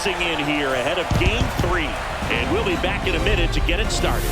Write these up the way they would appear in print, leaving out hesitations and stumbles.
pressing in here ahead of Game 3. And we'll be back in a minute to get it started.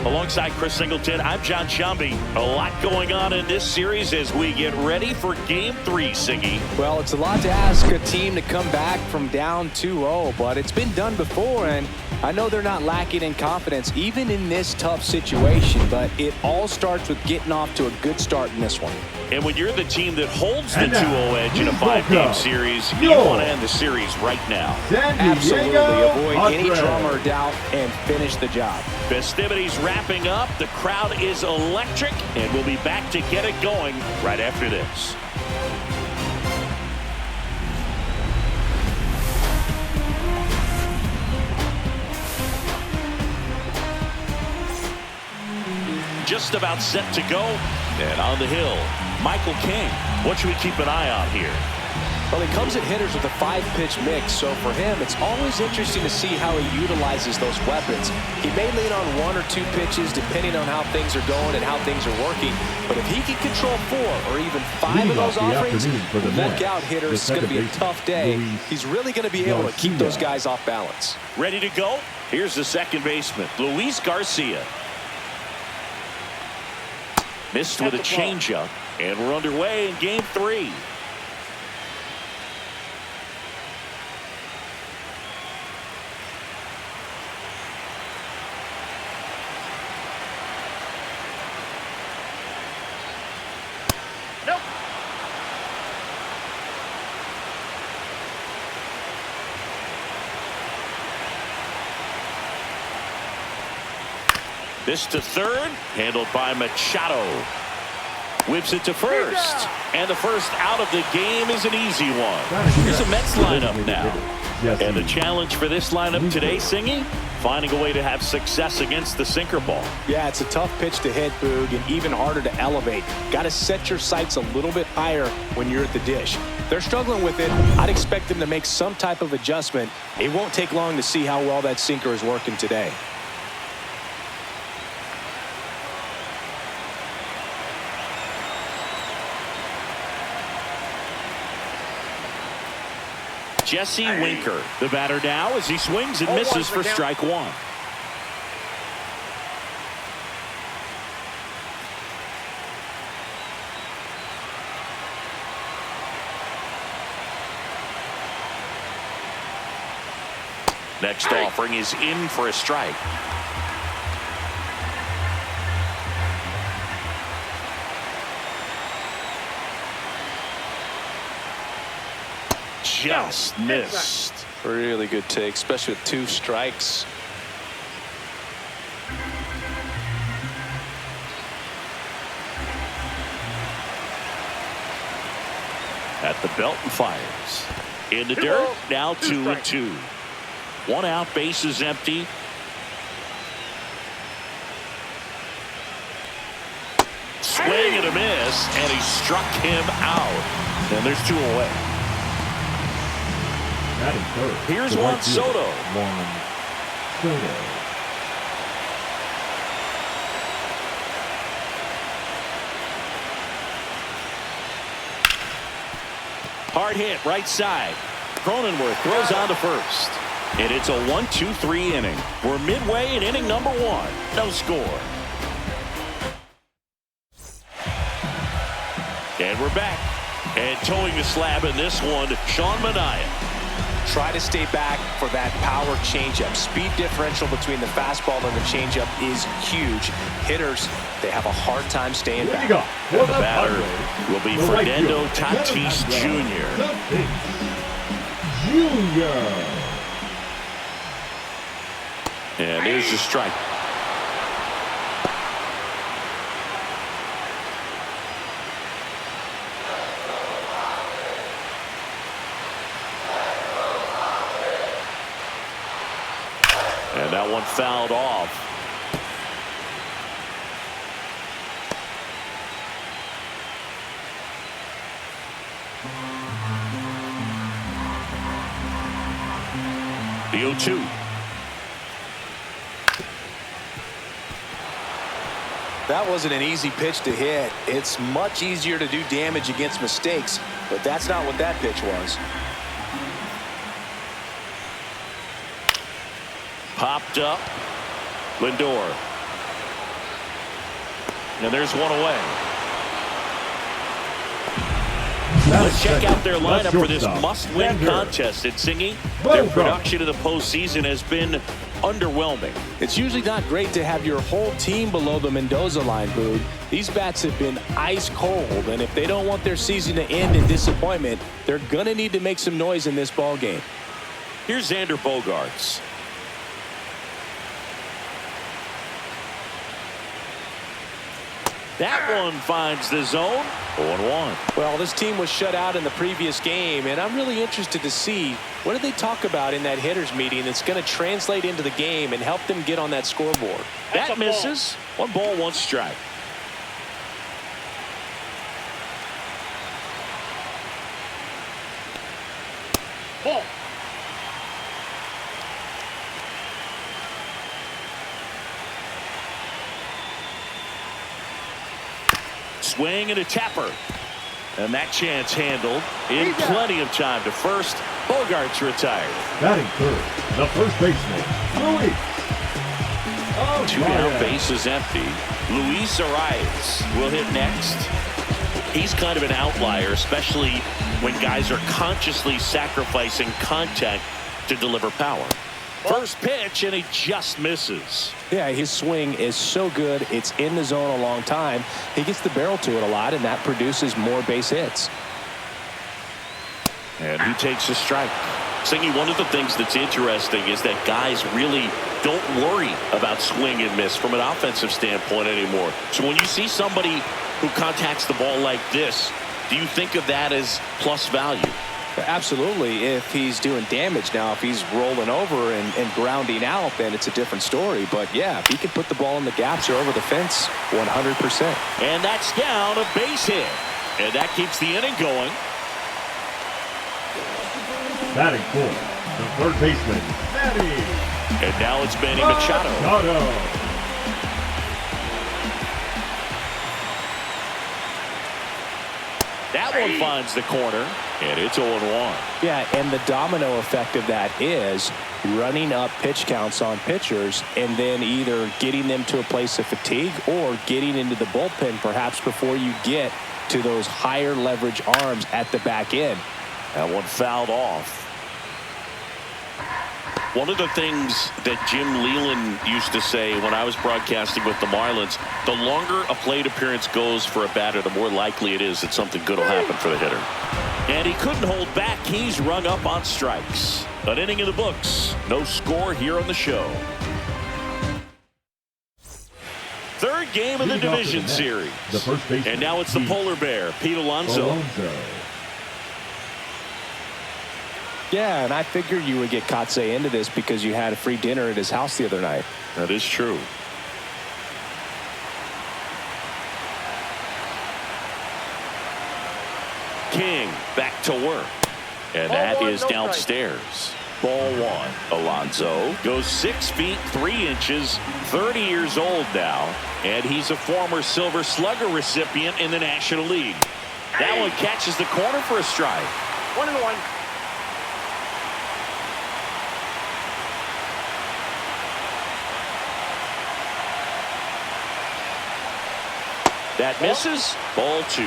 Alongside Chris Singleton, I'm John Shambi. A lot going on in this series as we get ready for Game 3, Singy. Well, it's a lot to ask a team to come back from down 2-0, but it's been done before, and I know they're not lacking in confidence even in this tough situation, but it all starts with getting off to a good start in this one. And when you're the team that holds the 2-0 edge in a 5-game series, you want to end the series right now. Absolutely. Avoid any drama or doubt and finish the job. Festivities wrapping up. The crowd is electric, and we'll be back to get it going right after this. Just about set to go. And on the hill, Michael King. What should we keep an eye on here? Well, he comes at hitters with a 5-pitch mix, so for him, it's always interesting to see how he utilizes those weapons. He may lean on 1 or 2 pitches depending on how things are going and how things are working, but if he can control 4 or even 5 of those offerings, look out, hitters. It's going to be a tough day. He's really going to be able to keep those guys off balance. Ready to go? Here's the second baseman, Luis Garcia. Missed with a changeup, and we're underway in Game 3. Nope. This to third, handled by Machado. Whips it to first, and the first out of the game is an easy one. Here's a Mets lineup now. And the challenge for this lineup today, Singy, finding a way to have success against the sinker ball. Yeah, it's a tough pitch to hit, Boog, and even harder to elevate. Got to set your sights a little bit higher when you're at the dish. They're struggling with it. I'd expect them to make some type of adjustment. It won't take long to see how well that sinker is working today. Jesse Winker, the batter now as he swings and misses for strike 1. Next offering is in for a strike. Just missed. Really good take, especially with 2 strikes. At the belt and fires. In the dirt, now 2-2. 1 out, base is empty. Swing and a miss, and he struck him out. And there's 2 away. Here's Juan Soto. Hard hit, right side. Cronenworth throws on to first. And it's a 1-2-3 inning. We're midway in inning number 1. No score. And we're back. And towing the slab in this one, Sean Manaea. Try to stay back for that power changeup. Speed differential between the fastball and the changeup is huge. Hitters, they have a hard time staying back. The batter will be Fernando Tatis Jr. And there's the strike. And that one fouled off. The 0-2. That wasn't an easy pitch to hit. It's much easier to do damage against mistakes, but that's not what that pitch was. Popped up. Lindor. And there's one away. Let's check out their lineup for this must-win contest. It's singing. Their production in the postseason has been underwhelming. It's usually not great to have your whole team below the Mendoza line, Boog. These bats have been ice cold, and if they don't want their season to end in disappointment, they're going to need to make some noise in this ball game. Here's Xander Bogaerts. That one finds the zone. 0-1. Well, this team was shut out in the previous game, and I'm really interested to see what did they talk about in that hitters meeting that's going to translate into the game and help them get on that scoreboard. That misses. 1 ball, 1 strike. Ball. Swing and a tapper. And that chance handled in plenty of time to first. Bogaerts retired. Batting third, the first baseman, Luis. Oh, 2 down, bases empty. Luis Arias will hit next. He's kind of an outlier, especially when guys are consciously sacrificing contact to deliver power. First pitch, and he just misses. Yeah, his swing is so good. It's in the zone a long time. He gets the barrel to it a lot, and that produces more base hits. And he takes a strike. Singy, one of the things that's interesting is that guys really don't worry about swing and miss from an offensive standpoint anymore. So when you see somebody who contacts the ball like this, do you think of that as plus value? Absolutely, if he's doing damage. Now, if he's rolling over and grounding out, then it's a different story. But, yeah, if he can put the ball in the gaps or over the fence, 100%. And that's down, a base hit. And that keeps the inning going. Batting fourth, the third baseman, Manny. And now it's Manny Machado. That one finds the corner, and it's 0-1. Yeah, and the domino effect of that is running up pitch counts on pitchers and then either getting them to a place of fatigue or getting into the bullpen perhaps before you get to those higher leverage arms at the back end. That one fouled off. One of the things that Jim Leland used to say when I was broadcasting with the Marlins, the longer a plate appearance goes for a batter, the more likely it is that something good will happen for the hitter. And he couldn't hold back. He's rung up on strikes. An inning in the books. No score here on the show. Third game of the division series. And now it's the polar bear, Pete Alonso. Yeah, and I figured you would get Kotsay into this because you had a free dinner at his house the other night. That is true. King back to work. And that is downstairs. Ball 1. Alonso goes 6 feet 3 inches, 30 years old now, and he's a former Silver Slugger recipient in the National League. That one catches the corner for a strike. 1-1. That misses. Ball 2.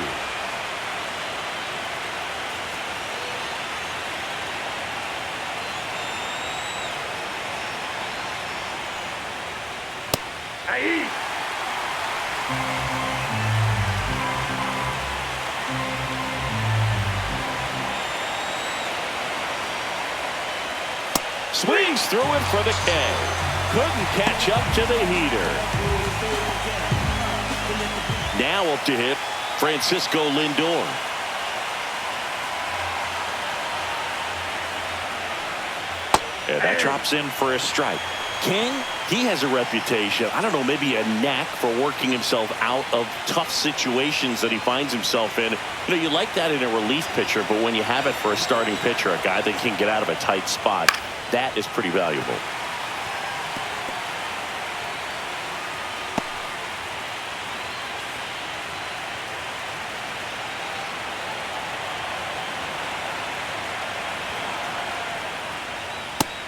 Swings through it for the K. Couldn't catch up to the heater. Now up to hit, Francisco Lindor. And that drops in for a strike. King, he has a reputation, I don't know, maybe a knack for working himself out of tough situations that he finds himself in. You know, you like that in a relief pitcher, but when you have it for a starting pitcher, a guy that can get out of a tight spot, that is pretty valuable.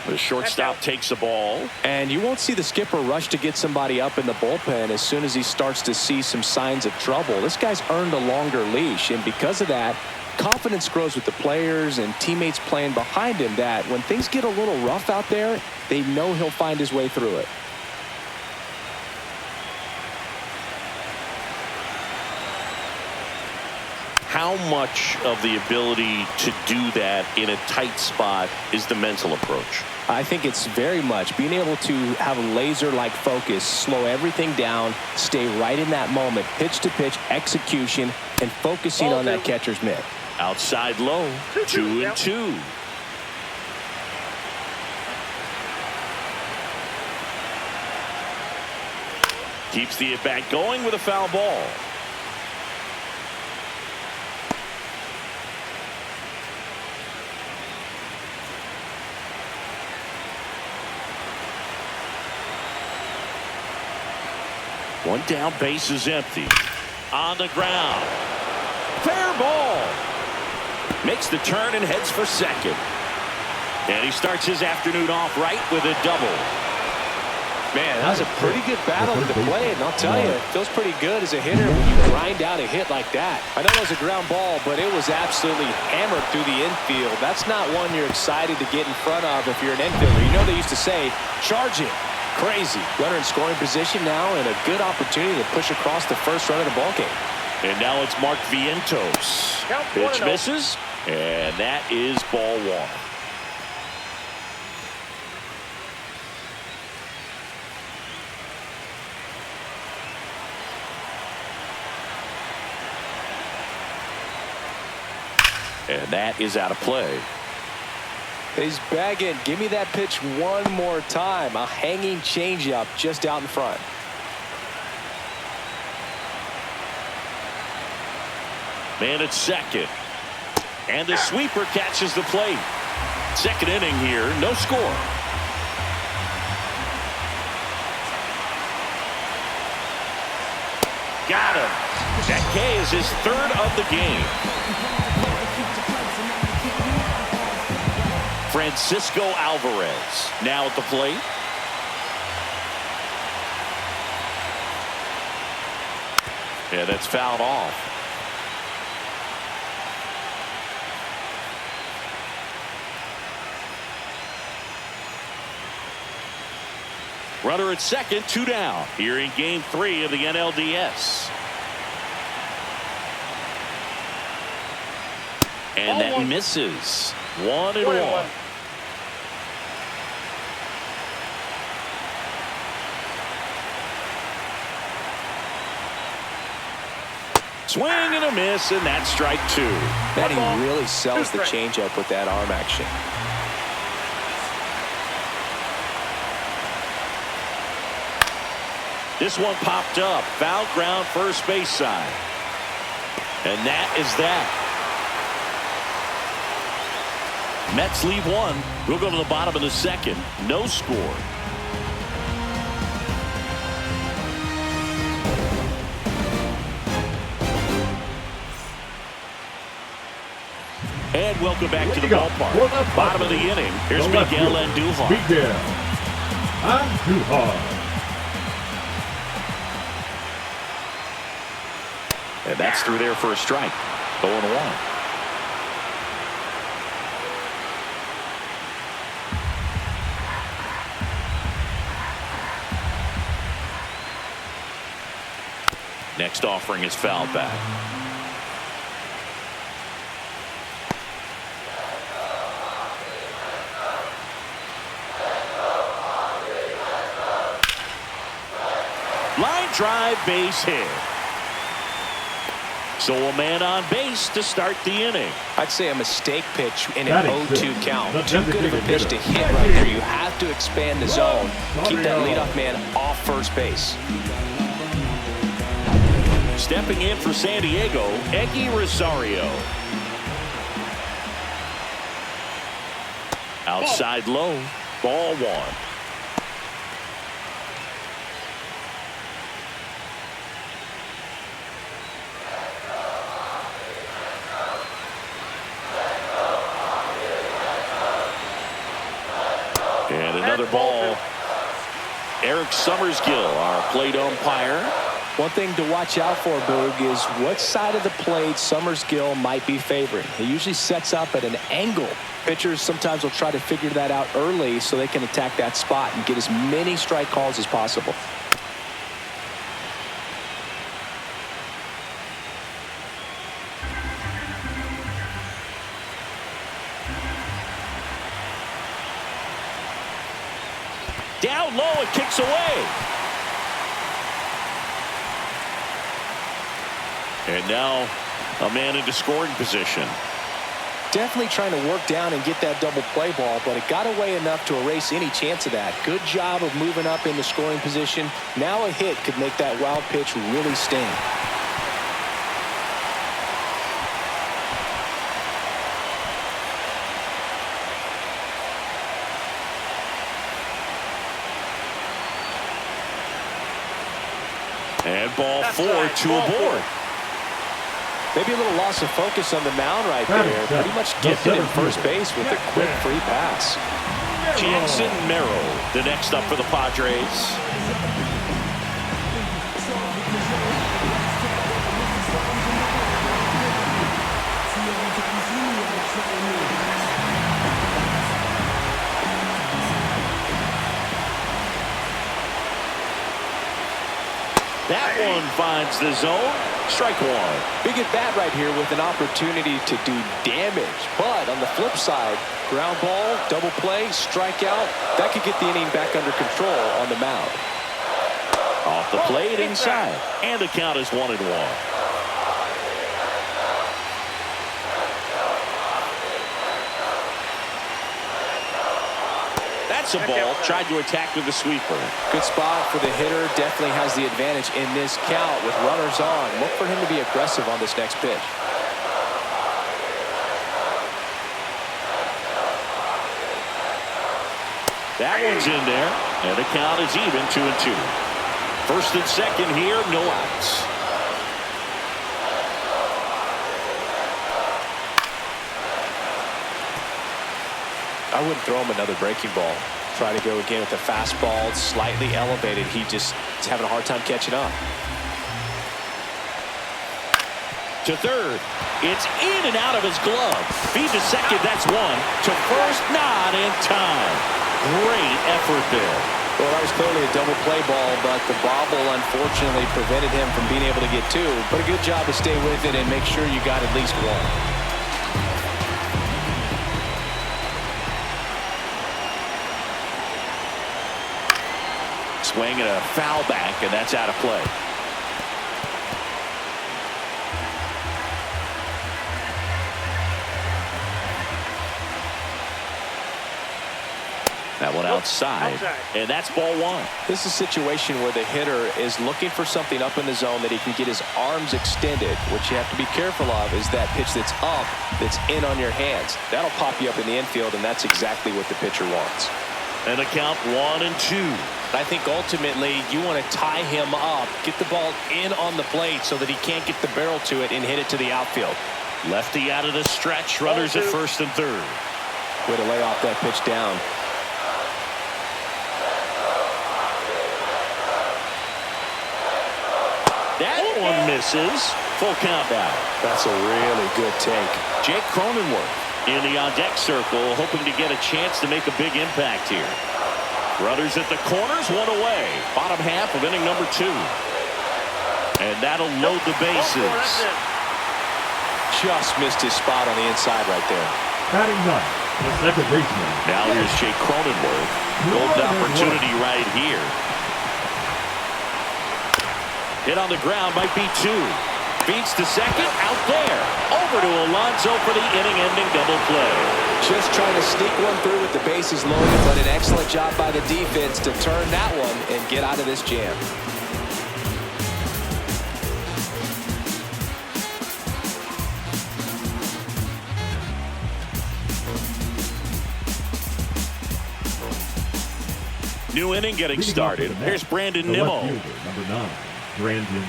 The shortstop takes the ball. And you won't see the skipper rush to get somebody up in the bullpen as soon as he starts to see some signs of trouble. This guy's earned a longer leash, and because of that, confidence grows with the players and teammates playing behind him, that when things get a little rough out there, they know he'll find his way through it. How much of the ability to do that in a tight spot is the mental approach? I think it's very much being able to have a laser-like focus, slow everything down, stay right in that moment, pitch-to-pitch execution, and focusing on that catcher's mitt. Outside low, 2-2. Keeps the at-bat going with a foul ball. One down, base is empty. On the ground. Fair ball. Makes the turn and heads for second. And he starts his afternoon off right with a double. Man, that was a pretty good battle to the plate, and I'll tell you, it feels pretty good as a hitter when you grind out a hit like that. I know it was a ground ball, but it was absolutely hammered through the infield. That's not one you're excited to get in front of if you're an infielder. You know they used to say, charge it. Crazy. Runner in scoring position now, and a good opportunity to push across the first run of the ballgame. And now it's Mark Vientos. Pitch misses, and that is ball one. And that is out of play. He's bagging. Give me that pitch one more time. A hanging changeup just out in front. Man at second. And the sweeper catches the plate. Second inning here, no score. Got him. That K is his third of the game. Francisco Alvarez now at the plate. Yeah, that's fouled off. Runner at second, 2 down here in game 3 of the NLDS. And that misses. 1-1. Swing and a miss, and that's strike 2. Man, he really sells the changeup with that arm action. This one popped up. Foul ground, first base side. And that is that. Mets leave one. We'll go to the bottom of the second. No score. And welcome back to the ballpark. Bottom of the inning. Here's Miguel Andujar. Miguel Andujar. And that's through there for a strike. 0-1. Next offering is fouled back. Line drive, base hit. So a man on base to start the inning. I'd say a mistake pitch in an 0-2 count. Too good of a pitch to hit hitter. right there. You have to expand the zone. Keep that leadoff man off first base. Stepping in for San Diego, Elly Rosario. Outside low, ball one. And another ball. Eric Summersgill, our plate umpire. One thing to watch out for, Boog, is what side of the plate Summersgill might be favoring. He usually sets up at an angle. Pitchers sometimes will try to figure that out early so they can attack that spot and get as many strike calls as possible. Down low, it kicks away. And now a man into scoring position. Definitely trying to work down and get that double play ball, but it got away enough to erase any chance of that. Good job of moving up in the scoring position. Now a hit could make that wild pitch really sting. And ball four to a board. Maybe a little loss of focus on the mound right there. Pretty much gifted in first base with a quick free pass. Jackson Merrill, the next up for the Padres. That one finds the zone. Strike one. Big at bat right here with an opportunity to do damage. But on the flip side, ground ball, double play, strikeout. That could get the inning back under control on the mound. Off the plate inside. And the count is 1-1. That's a ball. Tried to attack with a sweeper. Good spot for the hitter. Definitely has the advantage in this count with runners on. Look for him to be aggressive on this next pitch. That one's in there. And the count is even, 2-2. First and second here, no outs. I wouldn't throw him another breaking ball. Try to go again with the fastball, slightly elevated. He just is having a hard time catching up. To third. It's in and out of his glove. Feed to second, that's one. To first, not in time. Great effort there. Well, that was clearly a double play ball, but the bobble unfortunately prevented him from being able to get two. But a good job to stay with it and make sure you got at least one. Swing and a foul back, and that's out of play. That one outside, and that's ball one. This is a situation where the hitter is looking for something up in the zone that he can get his arms extended. What you have to be careful of is that pitch that's up, that's in on your hands. That'll pop you up in the infield, and that's exactly what the pitcher wants. And the count 1-2. I think ultimately you want to tie him up, get the ball in on the plate so that he can't get the barrel to it and hit it to the outfield. Lefty out of the stretch, runners at first and third. Way to lay off that pitch down. That one misses. Full count now. That's a really good take. Jake Cronenworth in the on-deck circle, hoping to get a chance to make a big impact here. Runners at the corners, one away. Bottom half of inning number 2. And that'll load the bases. Just missed his spot on the inside right there. Batting ninth, the second baseman. Now here's Jake Cronenworth. Golden opportunity right here. Hit on the ground, might be 2. Beats to second, out there. Over to Alonso for the inning-ending double play. Just trying to sneak one through with the bases loaded, but an excellent job by the defense to turn that one and get out of this jam. New inning getting started. Here's Brandon Nimmo. Number 9, Brandon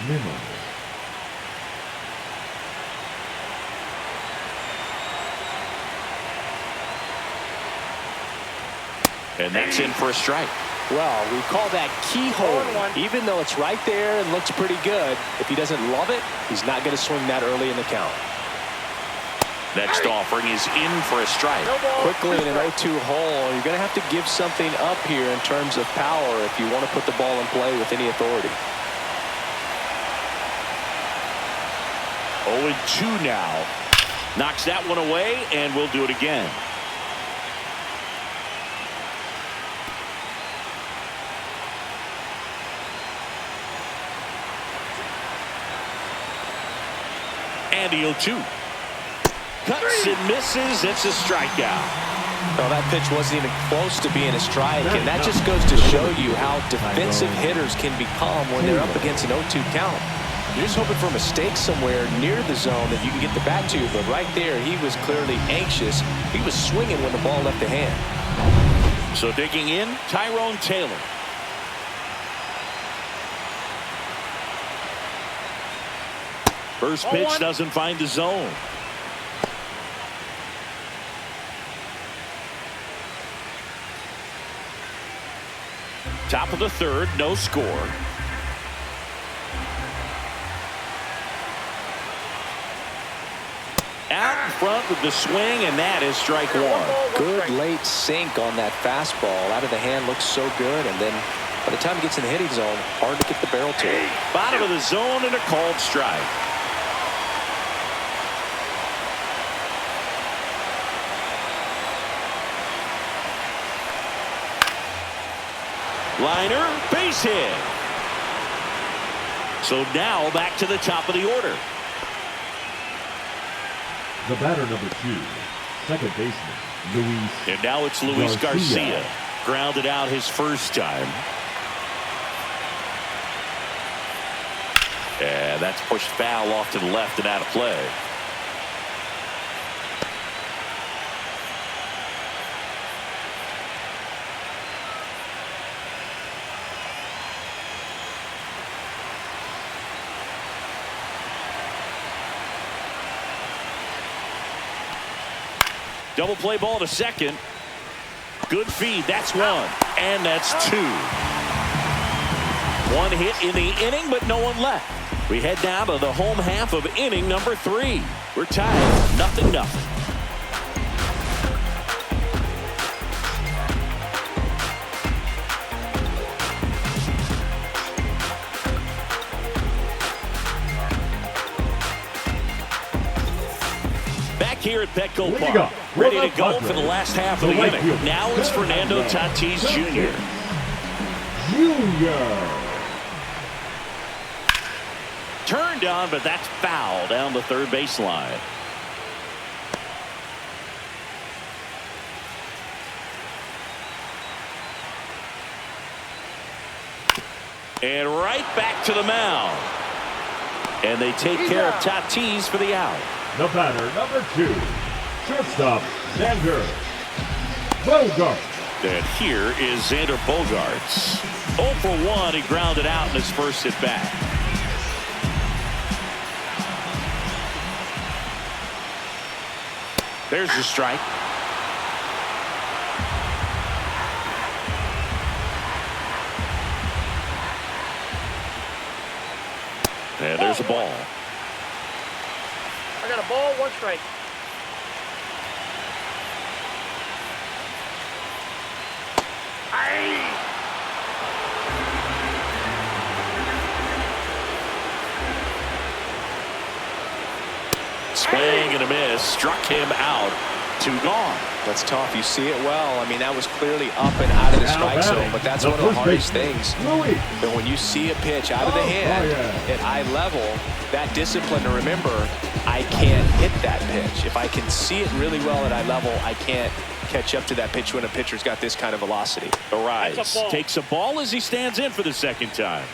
Nimmo. And that's in for a strike. Well, we call that keyhole. Even though it's right there and looks pretty good, if he doesn't love it, he's not going to swing that early in the count. Next offering is in for a strike. Quickly in an 0-2 hole, you're going to have to give something up here in terms of power if you want to put the ball in play with any authority. 0-2 now. Knocks that one away, and we'll do it again. And the 0-2. Cuts and misses. It's a strikeout. Well, that pitch wasn't even close to being a strike, and that just goes to show you how defensive hitters can become when they're up against an 0-2 count. You're just hoping for a mistake somewhere near the zone that you can get the bat to, but right there, he was clearly anxious. He was swinging when the ball left the hand. So digging in, Tyrone Taylor. First pitch doesn't find the zone. Top of the third, no score. Out in front with the swing, and that is strike one. Good late sink on that fastball. Out of the hand looks so good, and then by the time he gets in the hitting zone, hard to get the barrel to it. Bottom of the zone and a called strike. Liner, base hit. So now back to the top of the order. The batter, number 2, second baseman, Luis. And now it's Luis Garcia. Grounded out his first time. And that's pushed foul off to the left and out of play. Double play ball to second. Good feed. That's one. And that's two. One hit in the inning, but no one left. We head down to the home half of inning number 3. We're tied 0-0. Here at Petco Park, ready to go for the last half of the inning. Now it's Fernando Tatis Jr. Turned on, but that's foul down the third baseline. And right back to the mound. And they take care of Tatis for the out. The batter, number 2, shortstop, Xander Bogaerts. And here is Xander Bogaerts. 0 for 1, he grounded out in his first at bat. There's the strike. And there's a ball. I got a ball, 1 strike. Swing and a miss. Struck him out. 2 gone. That's tough. You see it well. I mean, that was clearly up and out of the strike zone, but that's one of the hardest things. And when you see a pitch out of the hand at eye level, that discipline to remember, I can't hit that pitch. If I can see it really well at eye level, I can't catch up to that pitch when a pitcher's got this kind of velocity. Arise takes a ball as he stands in for the second time.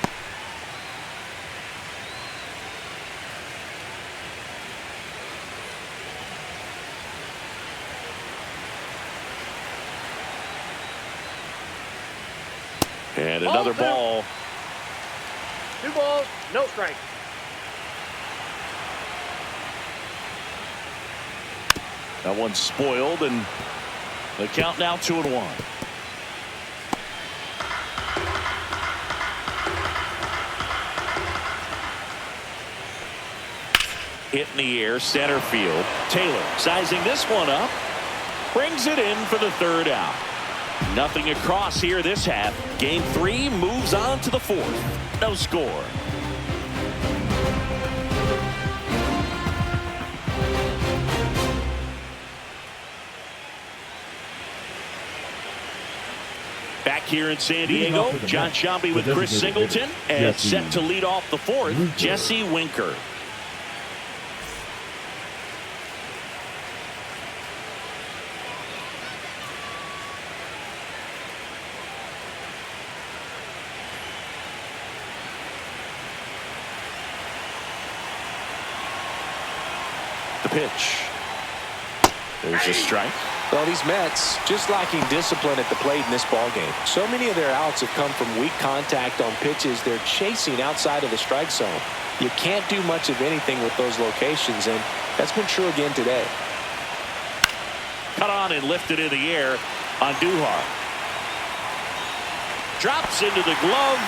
And another ball. 2 balls, no strike. That one's spoiled, and the count now 2-1. Hit in the air, center field. Taylor sizing this one up. Brings it in for the 3rd out. Nothing across here this half. Game 3 moves on to the 4th. No score. Back here in San Diego, John Sciambi with Chris Singleton, and set to lead off the 4th, Jesse Winker. The pitch. There's a strike. Well, these Mets just lacking discipline at the plate in this ballgame. So many of their outs have come from weak contact on pitches they're chasing outside of the strike zone. You can't do much of anything with those locations, and that's been true again today. Cut on and lifted in the air on Duhar. Drops into the glove,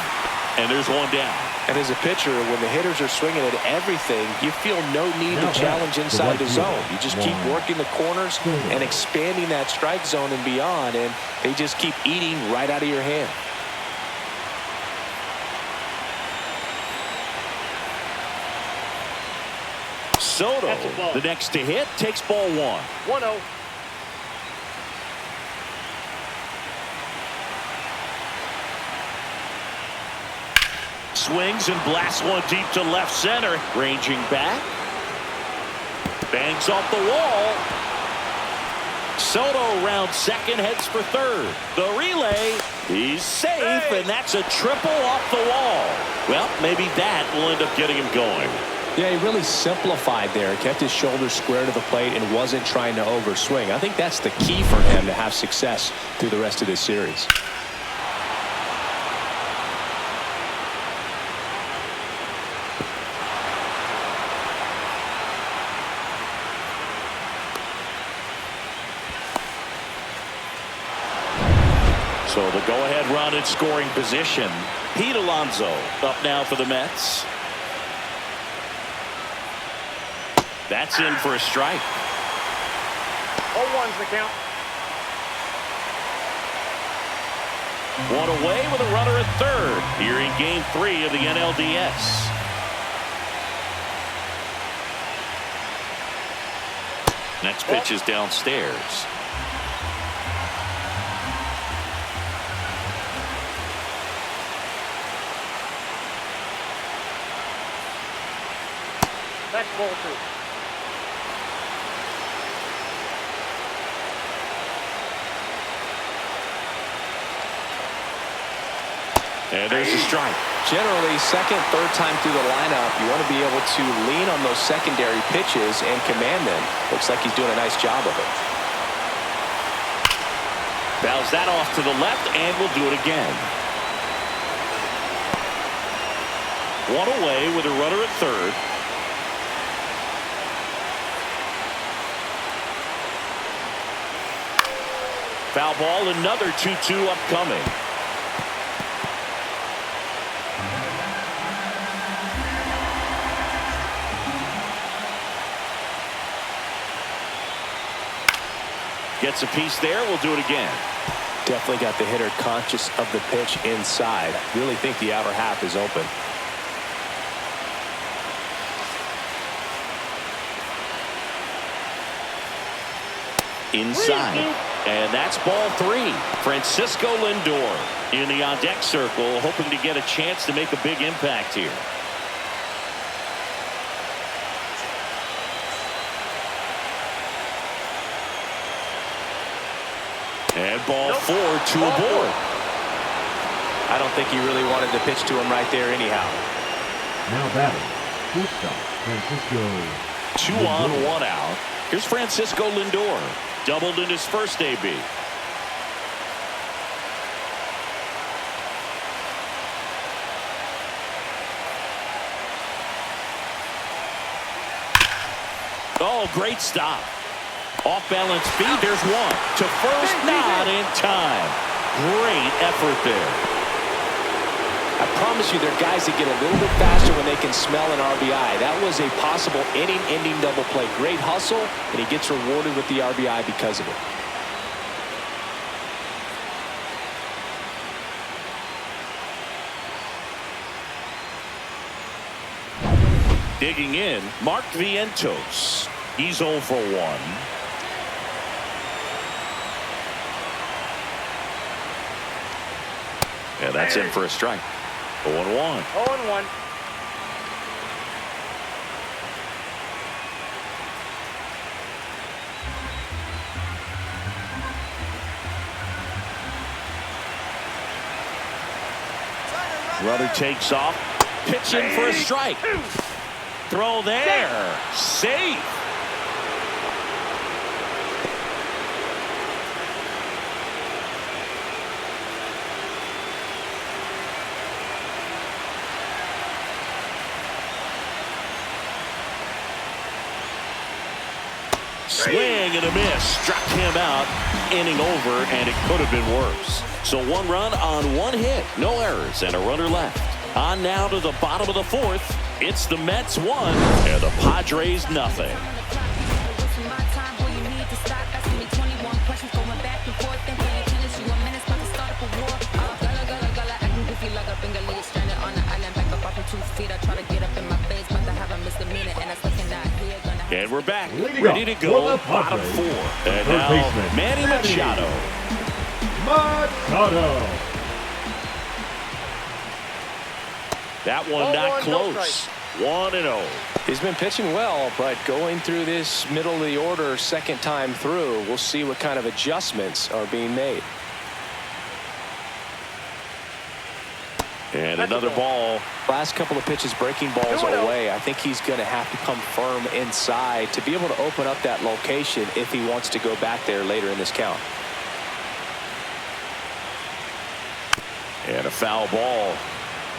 and there's one down. And as a pitcher, when the hitters are swinging at everything, you feel no need to challenge inside the zone. You just keep working the corners and expanding that strike zone and beyond, and they just keep eating right out of your hand. Soto, the next to hit, takes ball 1. 1-0. Swings and blasts one deep to left center. Ranging back. Bangs off the wall. Soto round second, heads for 3rd. The relay, he's safe, and that's a triple off the wall. Well, maybe that will end up getting him going. Yeah, he really simplified there. Kept his shoulders square to the plate and wasn't trying to overswing. I think that's the key for him to have success through the rest of this series. So the go-ahead run in scoring position. Pete Alonso up now for the Mets. That's in for a strike. 0-1's the count. One away with a runner at 3rd here in Game 3 of the NLDS. Next pitch is downstairs. That's ball 2. And there's a strike. Generally, second, third time through the lineup, you want to be able to lean on those secondary pitches and command them. Looks like he's doing a nice job of it. Fouls that off to the left, and will do it again. One away with a runner at 3rd. Foul ball, another 2-2 upcoming. Gets a piece there. We'll do it again. Definitely got the hitter conscious of the pitch inside. Really think the outer half is open. inside. And that's ball 3. Francisco Lindor in the on-deck circle, hoping to get a chance to make a big impact here. And ball 4, 2 aboard. I don't think he really wanted to pitch to him right there anyhow. Now batting, shortstop, Francisco. 2 on, 1 out. Here's Francisco Lindor. Doubled in his first AB. Oh, great stop. Off balance feed. There's one. To first, not in time. Great effort there. I promise you, there are guys that get a little bit faster when they can smell an RBI. That was a possible inning-ending double play. Great hustle, and he gets rewarded with the RBI because of it. Digging in, Mark Vientos. He's 0 for 1. And that's in for a strike. 0-1. 0-1. Runner takes off. Pitch in for a strike. Throw there. Safe. Swing and a miss. Struck him out. Inning over, and it could have been worse. So 1 run on 1 hit. No errors and a runner left. On now to the bottom of the 4th. It's the Mets 1 and the Padres nothing. And we're back, ready to go, bottom 4. And now, Manny Machado. That one not close. 1-0. He's been pitching well, but going through this middle of the order second time through, we'll see what kind of adjustments are being made. And another ball. Last couple of pitches breaking balls away. I think he's going to have to come firm inside to be able to open up that location if he wants to go back there later in this count. And a foul ball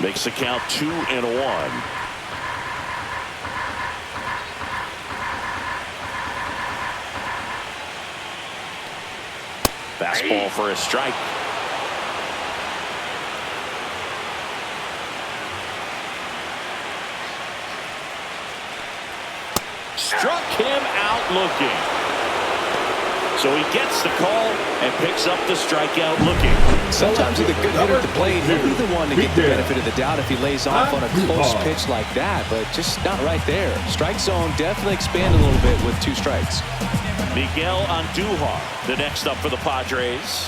makes the count 2-1. Fastball for a strike. Struck him out looking. So he gets the call and picks up the strikeout looking. Sometimes with a good hitter at the plate, he'll be the one to get the benefit of the doubt if he lays off on a close pitch like that, but just not right there. Strike zone definitely expand a little bit with 2 strikes. Miguel Andujar, the next up for the Padres.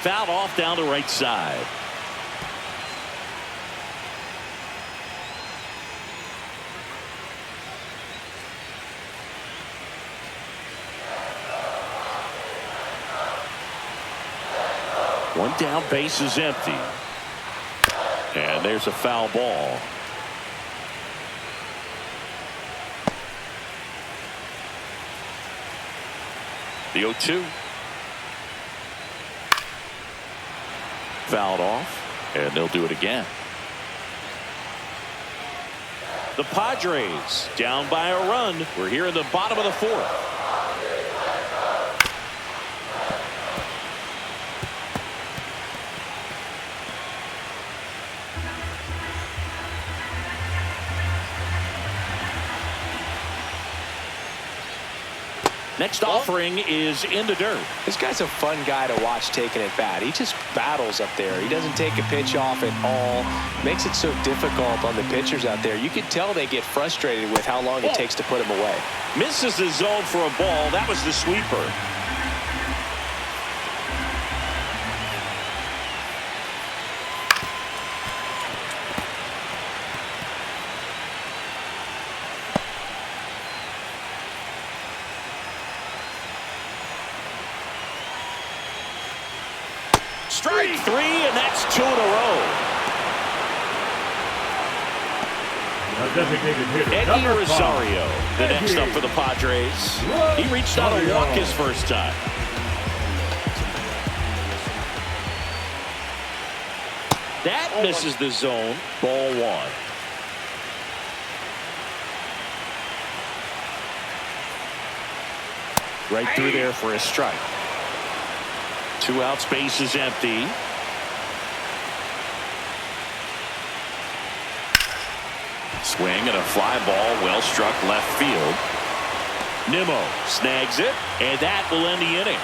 Fouled off down the right side. One down, base is empty. And there's a foul ball. The 0-2. Fouled off, and they'll do it again. The Padres down by a run. We're here in the bottom of the 4th. Next offering is in the dirt. This guy's a fun guy to watch taking at bat. He just battles up there. He doesn't take a pitch off at all. Makes it so difficult on the pitchers out there. You can tell they get frustrated with how long it takes to put him away. Misses the zone for a ball. That was the sweeper. Strike three, and that's 2 in a row. A designated hitter, Eddie number 5. Rosario, the next up for the Padres. He reached out a walk his first time. That misses the zone. Ball 1. Right through there for a strike. 2 out, space is empty. Swing and a fly ball, well struck left field. Nimmo snags it, and that will end the inning.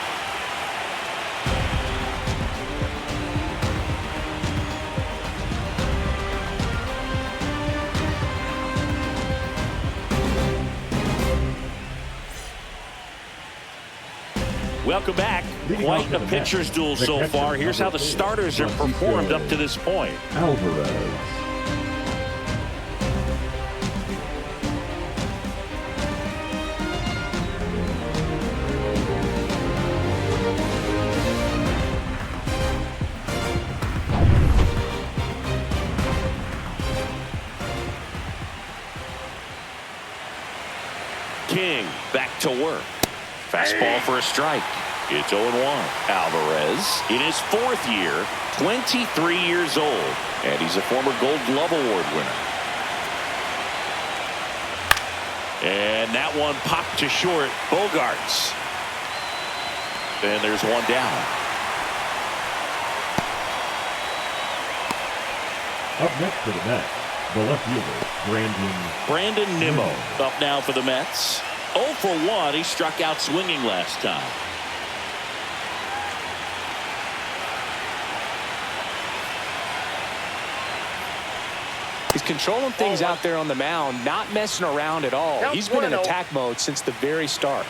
Welcome back. Quite a pitcher's duel so far. Here's how the starters have performed up to this point. Alvarez. King back to work. Fastball for a strike. It's 0-1. Alvarez in his 4th year, 23 years old, and he's a former Gold Glove Award winner. And that one popped to short. Bogarts. And there's one down. Up next for the Mets, the left fielder, Brandon Nimmo up now for the Mets. 0 for 1. He struck out swinging last time. He's controlling things out there on the mound, not messing around at all. He's been in attack mode since the very start.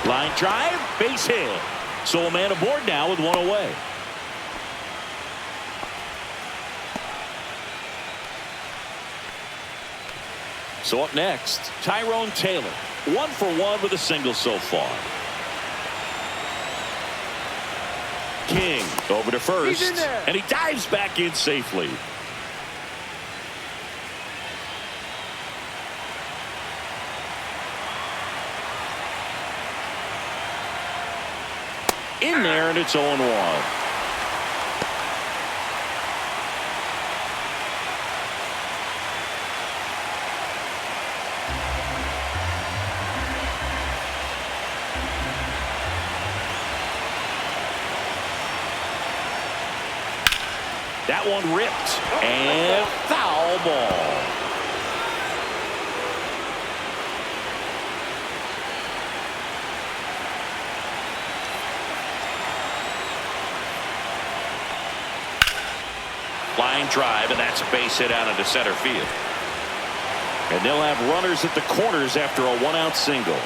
Line drive, base hit. So a man aboard now with 1 away. So up next, Tyrone Taylor. 1 for 1 with a single so far. King over to first, and he dives back in safely. In there, and it's 0-1. That one ripped, and foul ball. Line drive, and that's a base hit out into center field. And they'll have runners at the corners after a 1-out single.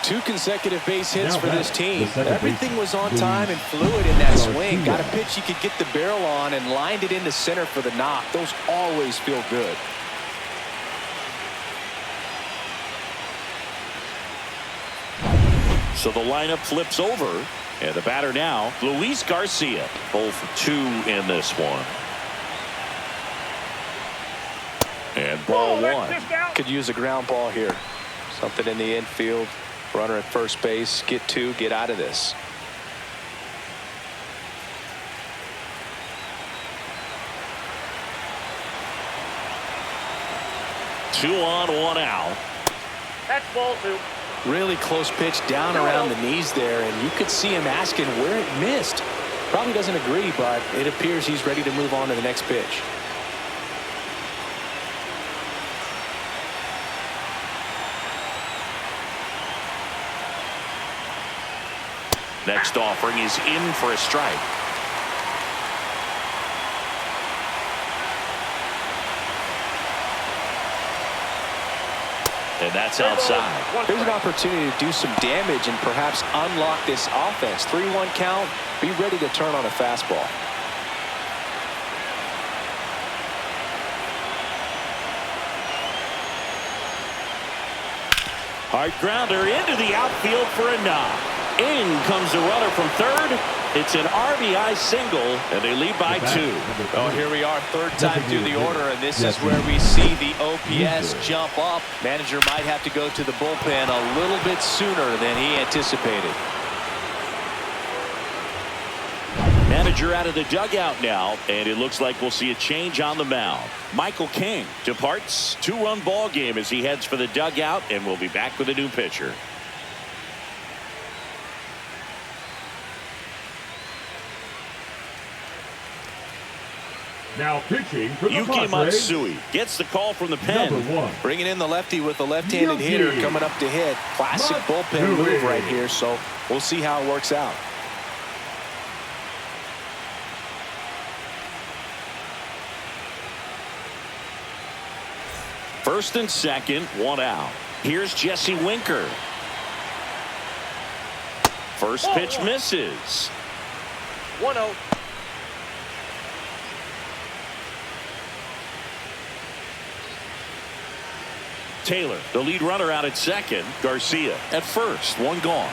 2 consecutive base hits for this team. Everything was on time and fluid in that swing. Got a pitch he could get the barrel on and lined it into center for the knock. Those always feel good. So the lineup flips over, and the batter now, Luis Garcia. 0 for 2 in this one. And ball 1. Could use a ground ball here. Something in the infield. Runner at first base. Get 2. Get out of this. Two on, 1 out. That's ball 2. Really close pitch down around the knees there, and you could see him asking where it missed. Probably doesn't agree, but it appears he's ready to move on to the next pitch. Next offering is in for a strike. And that's outside. There's an opportunity to do some damage and perhaps unlock this offense. 3-1 count. Be ready to turn on a fastball. Hard grounder into the outfield for a knock. In comes the runner from third. It's an RBI single, and they lead by 2. Oh, here we are, third time through the order, and this is where we see the OPS jump up. Manager might have to go to the bullpen a little bit sooner than he anticipated. Manager out of the dugout now, and it looks like we'll see a change on the mound. Michael King departs. 2-run ball game as he heads for the dugout, and we'll be back with a new pitcher. Now pitching for the Yuki Padres, Matsui gets the call from the pen. Bringing in the lefty with the left-handed hitter coming up to hit. Classic bullpen move right here, so we'll see how it works out. First and second, 1 out. Here's Jesse Winker. First pitch misses. 1-0. Taylor, the lead runner, out at second. Garcia at first. 1 gone.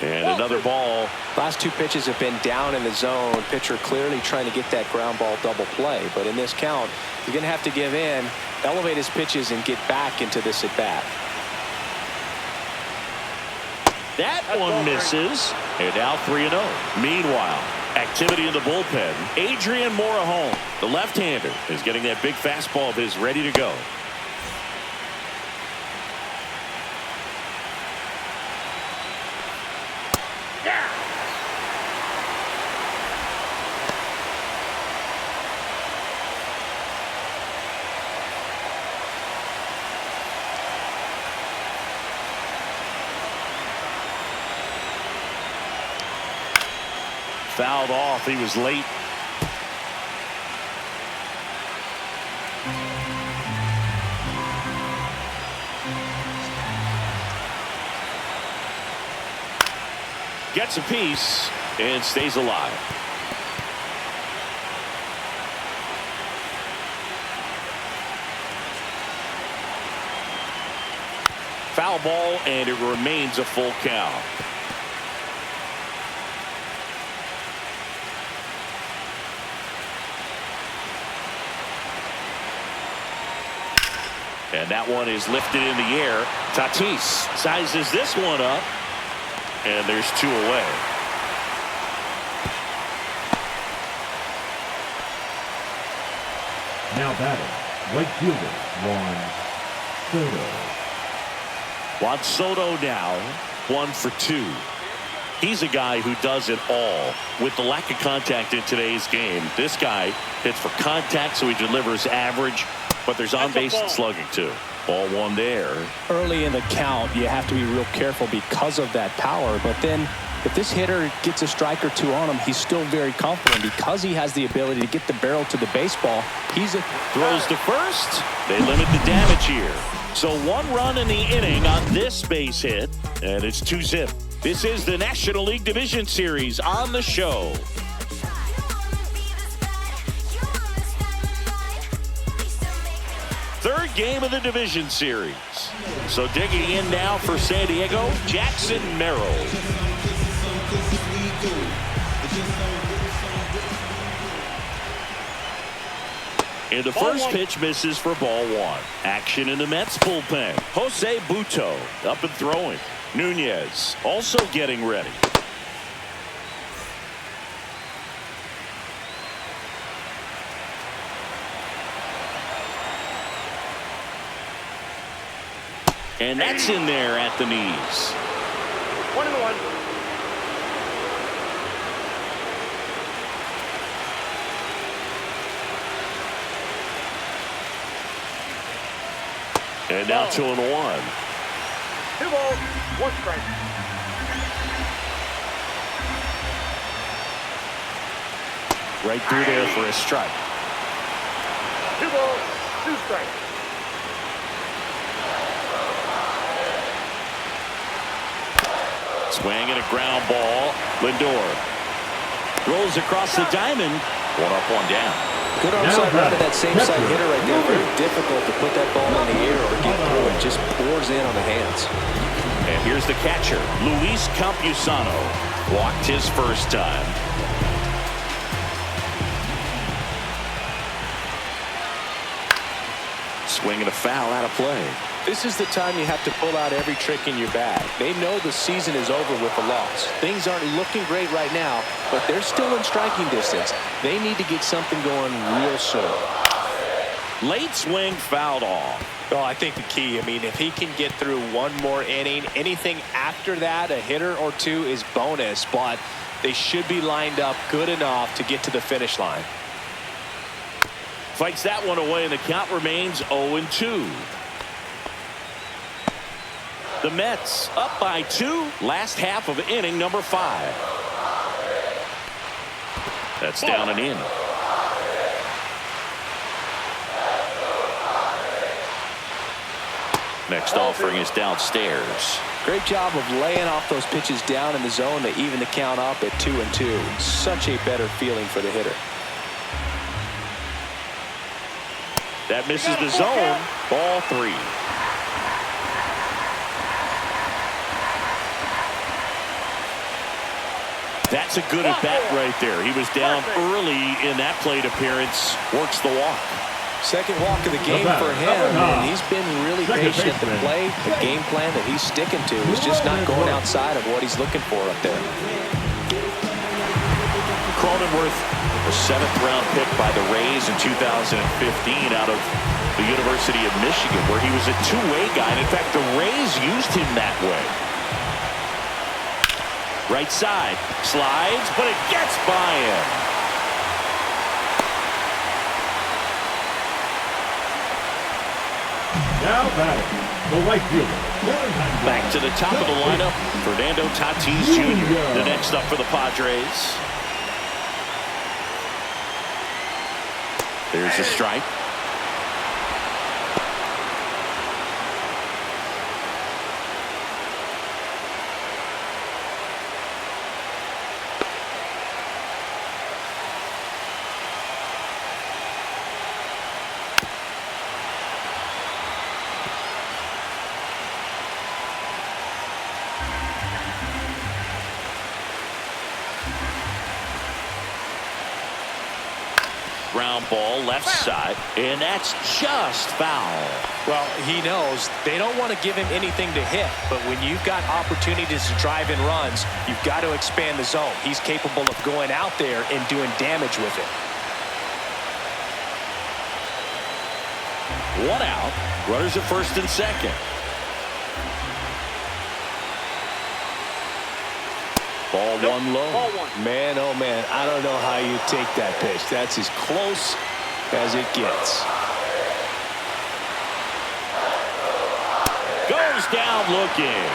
And another ball. Last 2 pitches have been down in the zone. Pitcher clearly trying to get that ground ball double play. But in this count, he's going to have to give in, elevate his pitches, and get back into this at bat. That one misses. And now 3-0. Meanwhile, activity in the bullpen. Adrian Morejon, the left-hander, is getting that big fastball of his ready to go. Fouled off. He was late. Gets a piece and stays alive. Foul ball, and it remains a full count. And that one is lifted in the air. Tatis sizes this one up. And there's 2 away. Now batting, right fielder Juan Soto now 1 for 2. He's a guy who does it all. With the lack of contact in today's game, this guy hits for contact, so he delivers average. But there's on-base slugging, too. Ball 1 there. Early in the count, you have to be real careful because of that power. But then if this hitter gets a strike or 2 on him, he's still very confident because he has the ability to get the barrel to the baseball. Throws to first. They limit the damage here. So 1 run in the inning on this base hit, and it's 2-zip. This is the National League Division Series on the show. Third game of the division series. So digging in now for San Diego, Jackson Merrill. And the first pitch misses for ball 1. Action in the Mets bullpen. Jose Butto up and throwing. Nunez also getting ready. And that's in there at the knees. 1-1. And now 2-1. 2 balls, 1 strike. Right through there for a strike. 2 balls, 2 strikes. Swing and a ground ball. Lindor rolls across the diamond. 1 up, 1 down. Good onside run to that same side hitter right there. Very difficult to put that ball in the air or get through it. Just pours in on the hands. And here's the catcher, Luis Campusano. Walked his first time. Swing and a foul out of play. This is the time you have to pull out every trick in your bag. They know the season is over with the loss. Things aren't looking great right now, but they're still in striking distance. They need to get something going real soon. Late swing fouled off. Well, I think the key, I mean, if he can get through one more inning, anything after that, a hitter or two is bonus, but they should be lined up good enough to get to the finish line. Fights that one away, and the count remains 0-2. The Mets up by 2. Last half of inning number 5. That's down and in. Next offering is downstairs. Great job of laying off those pitches down in the zone to even the count up at 2-2. Such a better feeling for the hitter. That misses the zone. Ball 3. That's a good at bat right there. He was down early in that plate appearance. Works the walk. Second walk of the game for him, and he's been really patient at the plate. The game plan that he's sticking to is just not going outside of what he's looking for up there. Cronenworth, a 7th-round pick by the Rays in 2015 out of the University of Michigan, where he was a two-way guy. And in fact, the Rays used him that way. Right side, slides, but it gets by him. Now batting, the right fielder. Back to the top of the lineup, Fernando Tatis Jr., the next up for the Padres. There's a strike. Ground ball left side, and that's just foul. Well, he knows they don't want to give him anything to hit, but when you've got opportunities to drive in runs, you've got to expand the zone. He's capable of going out there and doing damage with it. 1 out, runners at first and second. Ball 1 low. Ball 1. Man, oh man, I don't know how you take that pitch. That's as close as it gets. Goes down looking.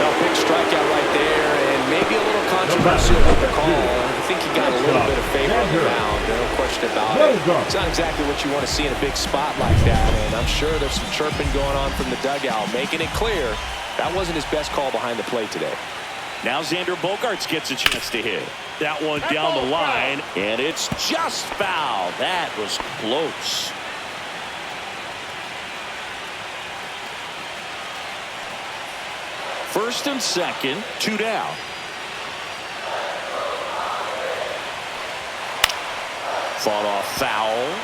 Well, big strikeout right there, and maybe a little controversial with the call. I think he got a little bit of favor on the mound, no question about it. It's not exactly what you want to see in a big spot like that, and I'm sure there's some chirping going on from the dugout, making it clear that wasn't his best call behind the plate today. Now Xander Bogaerts gets a chance to hit. That one down the line, and it's just foul. That was close. First and second, 2 down. Fought off foul.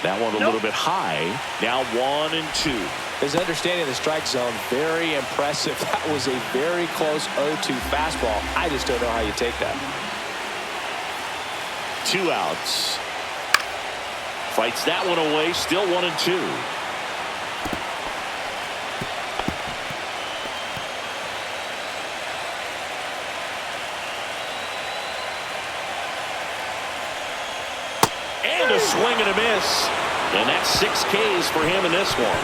That one a little bit high. Now 1 and 2. His understanding of the strike zone, very impressive. That was a very close 0-2 fastball. I just don't know how you take that. 2 outs. Fights that one away. Still 1 and 2. And a swing and a miss. And that's 6 Ks for him in this one.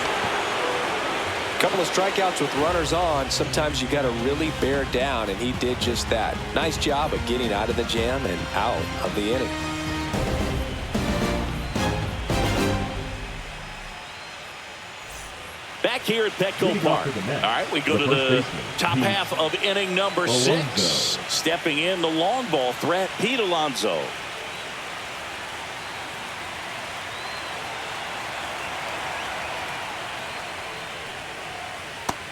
Couple of strikeouts with runners on. Sometimes you got to really bear down, and he did just that. Nice job of getting out of the jam and out of the inning. Back here at Petco Park. All right, we go to the top half of inning number 6. Stepping in, the long ball threat, Pete Alonso.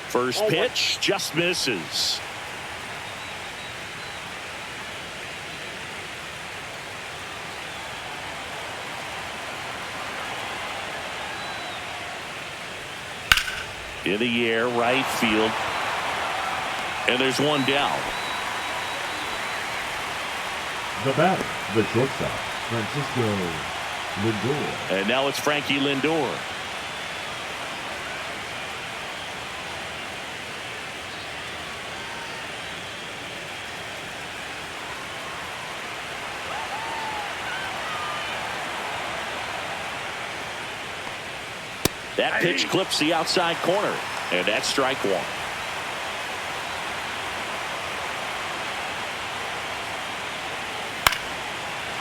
First pitch just misses. In the air, right field. And there's one down. The batter, the shortstop, Francisco Lindor. And now it's Frankie Lindor. That pitch clips the outside corner, and that's strike 1.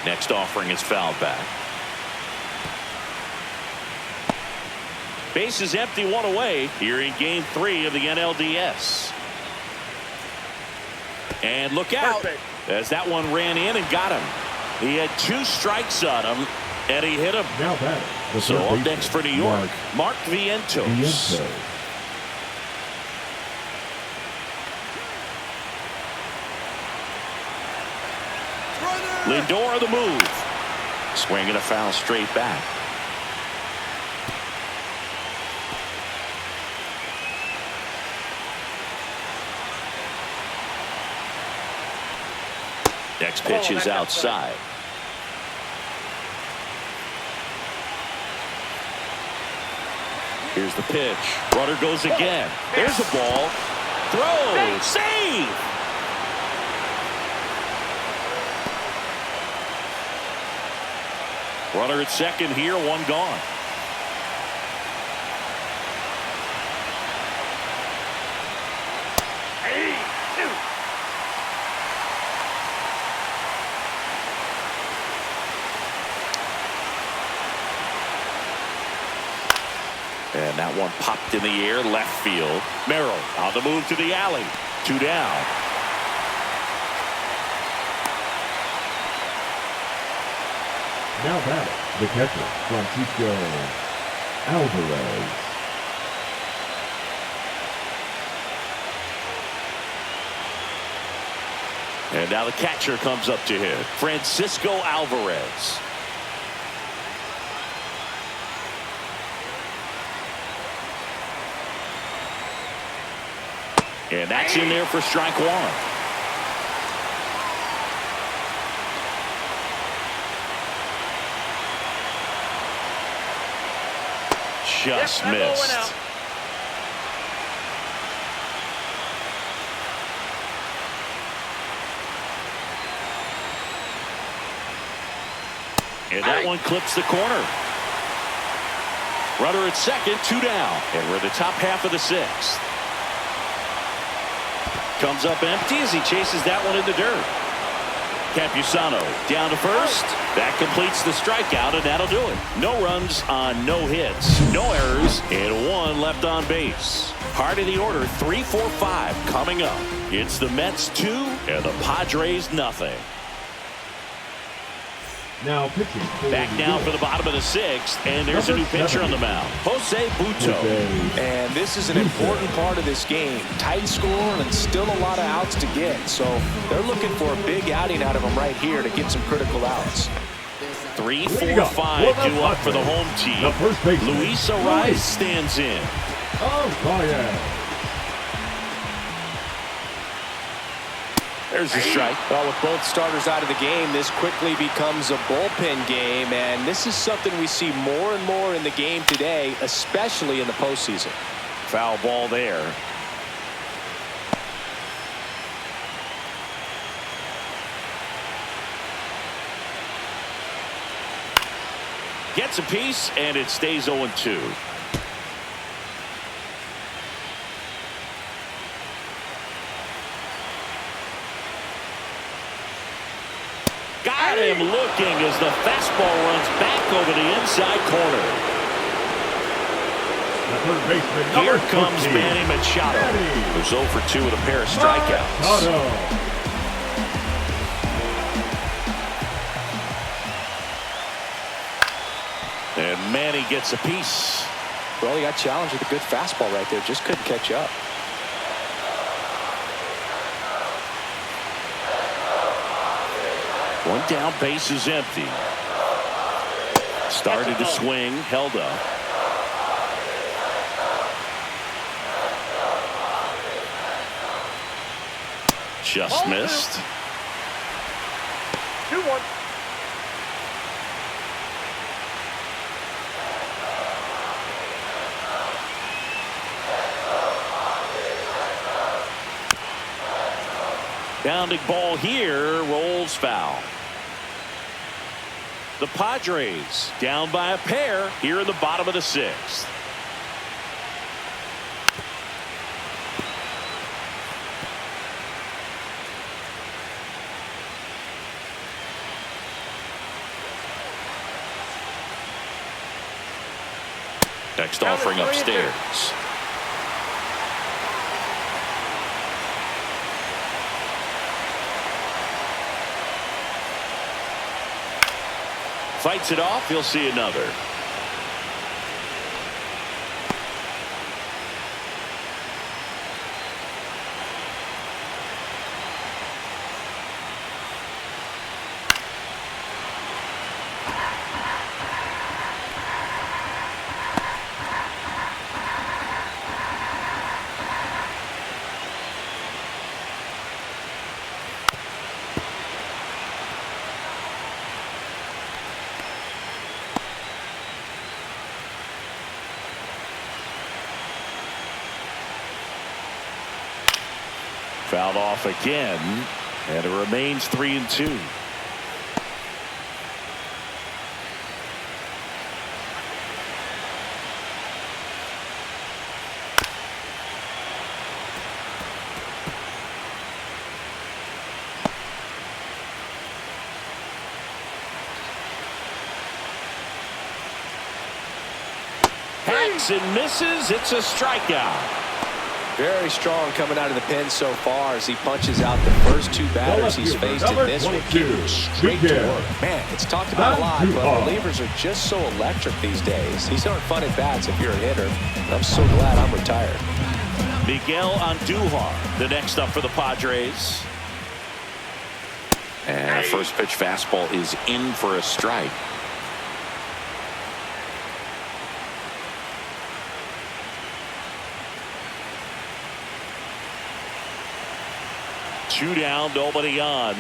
Next offering is fouled back. Base is empty, 1 away here in game 3 of the NLDS. And look out as that one ran in and got him. He had 2 strikes on him, and he hit him. Now batter. So up next for New York, Mark Vientos. Lindor on the move. Swinging a foul straight back. Next pitch is outside. Here's the pitch. Runner goes again. There's a ball. Throw. Save. Runner at second here. 1 gone. And that one popped in the air, left field. Merrill on the move to the alley. 2 down. Now batter, the catcher, Francisco Alvarez. And now the catcher comes up to him, Francisco Alvarez. And that's in there for strike 1. Just missed. And that one clips the corner. Runner at second, 2 down. And we're in the top half of the 6th. Comes up empty as he chases that one in the dirt. Campusano down to first. That completes the strikeout, and that'll do it. No runs on no hits, no errors, and 1 left on base. Part of the order, 3, 4, 5 coming up. It's the Mets 2 and the Padres nothing. Now pitching. Back down for the bottom of the 6th, and there's a new pitcher on the mound, Jose Butto. And this is an important part of this game. Tight score and still a lot of outs to get. So they're looking for a big outing out of him right here to get some critical outs. 3, 4, 5 due up for the home team. Luis Ariz stands in. Oh, yeah. There's a strike. Well, with both starters out of the game, this quickly becomes a bullpen game, and this is something we see more and more in the game today, especially in the postseason. Foul ball there. Gets a piece, and it stays 0-2. Got him looking as the fastball runs back over the inside corner. The third baseman, Here number comes 14. Manny Machado, who's 0 for 2 with a pair of strikeouts. Machado. And Manny gets a piece. Well, he got challenged with a good fastball right there. Just couldn't catch up. One down, base is empty. Started to swing, held up. Just missed. 2-1. Bounding ball here, rolls foul. The Padres down by a pair here in the bottom of the 6th. Next offering upstairs. Fights it off. He'll see another. Fouled off again, and it remains 3-2. Hacks and misses. It's a strikeout. Very strong coming out of the pen so far as he punches out the first 2 batters he's faced in this one. Straight to work. Man, it's talked about a lot, but relievers are just so electric these days. These aren't fun at bats if you're a hitter. And I'm so glad I'm retired. Miguel Andujar, the next up for the Padres. And first pitch fastball is in for a strike. Two down, nobody on.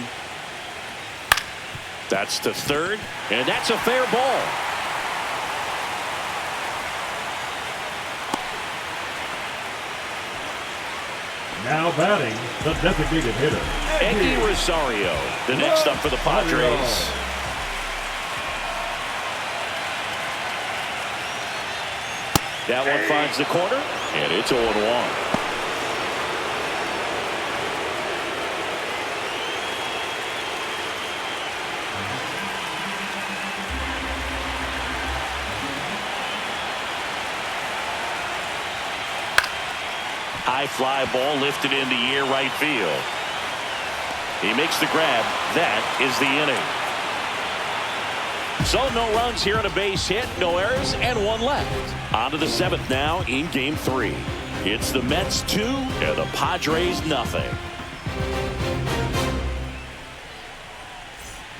That's to third, and that's a fair ball. Now batting, the designated hitter, Elly Rosario, the next up for the Padres. That one finds the corner, and it's 0-1. High fly ball lifted into the air right field. He makes the grab. That is the inning. So no runs here on a base hit, no errors, and 1 left. On to the 7th now in game 3. It's the Mets 2 and the Padres nothing.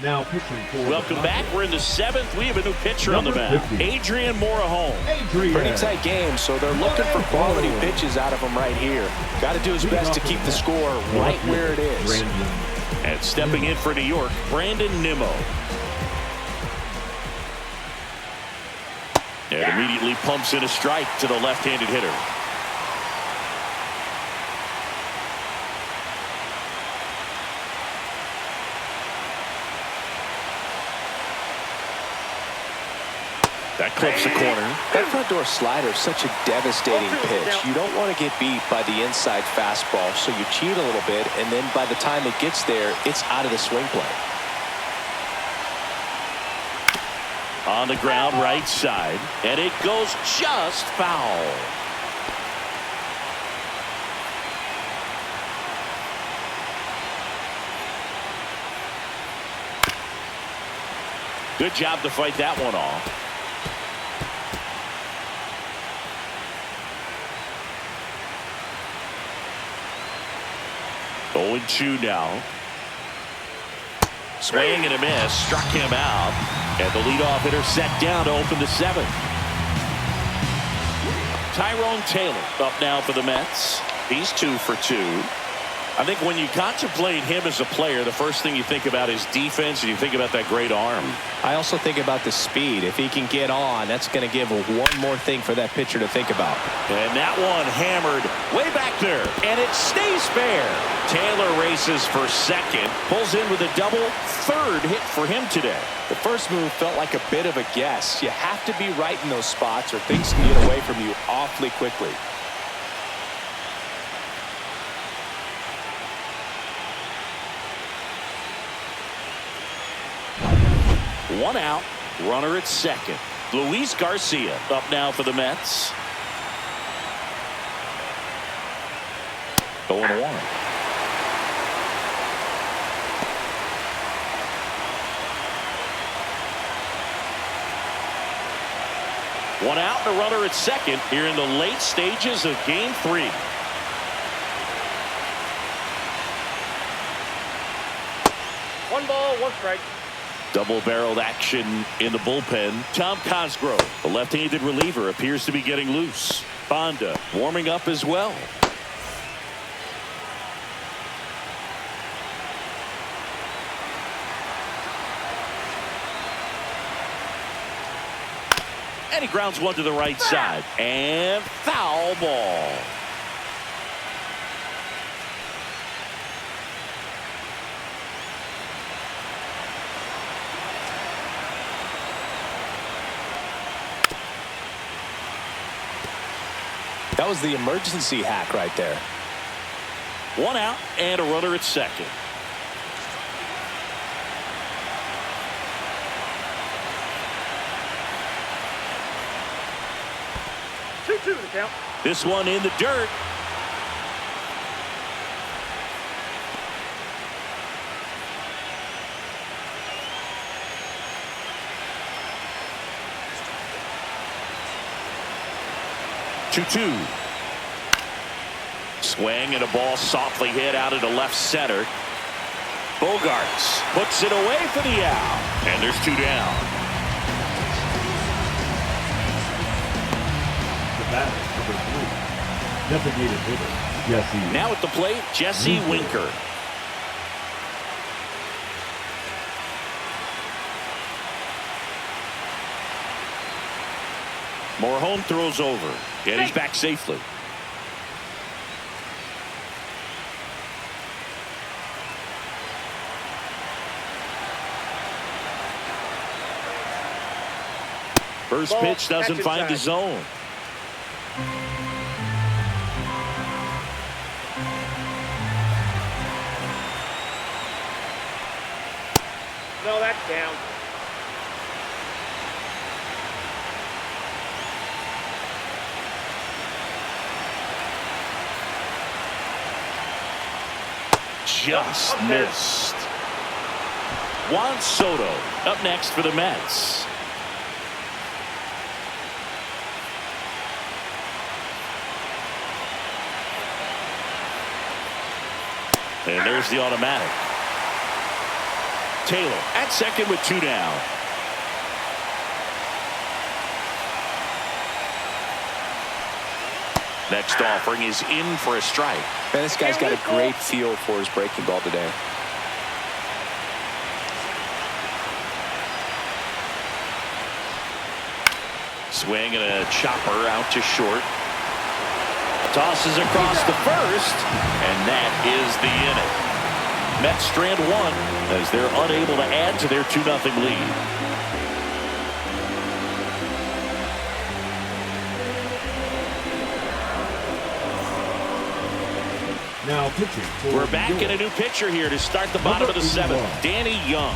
now pitching for Welcome back. We're in the 7th. We have a new pitcher on the mound. Adrian Morejon. Pretty tight game, so they're looking for quality pitches out of him right here. Got to do his best to keep the score right where it is. And stepping in for New York, Brandon Nimmo. And immediately pumps in a strike to the left-handed hitter. That clips the corner. That front door slider is such a devastating pitch. You don't want to get beat by the inside fastball, so you cheat a little bit, and then by the time it gets there, it's out of the swing play. On the ground, right side, and it goes just foul. Good job to fight that one off. 0-2 now. Swing and a miss. Struck him out. And the leadoff hitter set down to open the 7th. Tyrone Taylor up now for the Mets. He's 2 for 2. I think when you contemplate him as a player, the first thing you think about is defense, and you think about that great arm. I also think about the speed. If he can get on, that's going to give one more thing for that pitcher to think about. And that one hammered way back there, and it stays fair. Taylor races for second, pulls in with a double, 3rd hit for him today. The first move felt like a bit of a guess. You have to be right in those spots, or things can get away from you awfully quickly. One out, runner at second. Luis Garcia up now for the Mets. 0-1. One out and a runner at second here in the late stages of Game 3. One ball, one strike. Double-barreled action in the bullpen. Tom Cosgrove, the left-handed reliever, appears to be getting loose. Bonda warming up as well. And he grounds one to the right side. And foul ball. That was the emergency hack right there. One out and a runner at second. Two to count. This one in the dirt. Two. Swing and a ball softly hit out into left center. Bogarts puts it away for the out. And there's 2 down. The batter, number 3. Designated hitter, Jesse. Now at the plate, Jesse Winker. Morhone throws over, and he's back safely. First pitch doesn't find the zone. No, that's down. Just missed. Juan Soto up next for the Mets. And there's the automatic. Taylor at second with 2 down. Next offering is in for a strike. Man, this guy's got a great feel for his breaking ball today. Swing and a chopper out to short. Tosses across the first, and that is the inning. Mets strand 1 as they're unable to add to their 2-0 lead. Now pitching. We're back in a new pitcher here to start the bottom of the seventh. Danny Young.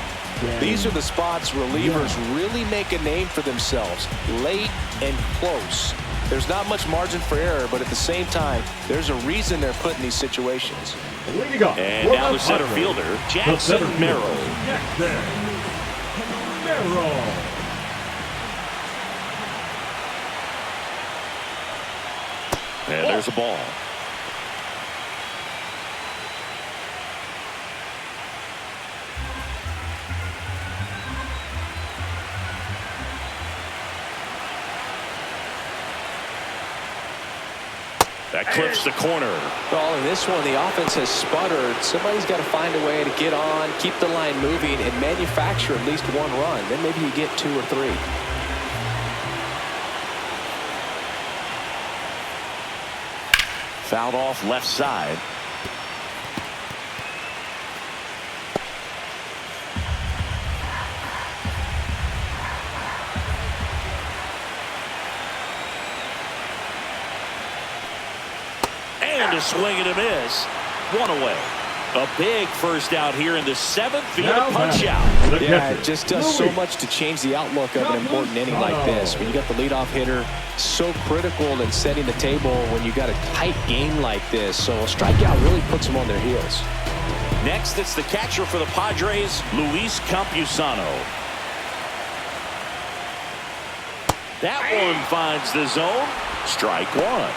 These are the spots relievers really make a name for themselves. Late and close. There's not much margin for error, but at the same time, there's a reason they're put in these situations. And now the center fielder, Jackson Merrill. And there's a ball. That clips the corner. Well, in this one, the offense has sputtered. Somebody's got to find a way to get on, keep the line moving, and manufacture at least one run. Then maybe you get 2 or 3. Fouled off left side. And a swing and a miss. One away. A big first out here in the 7th. Via punch out. Yeah, it just does so much to change the outlook of an important inning like this. When you got the leadoff hitter, so critical in setting the table when you got a tight game like this. So a strikeout really puts them on their heels. Next, it's the catcher for the Padres, Luis Campusano. That one finds the zone. Strike one.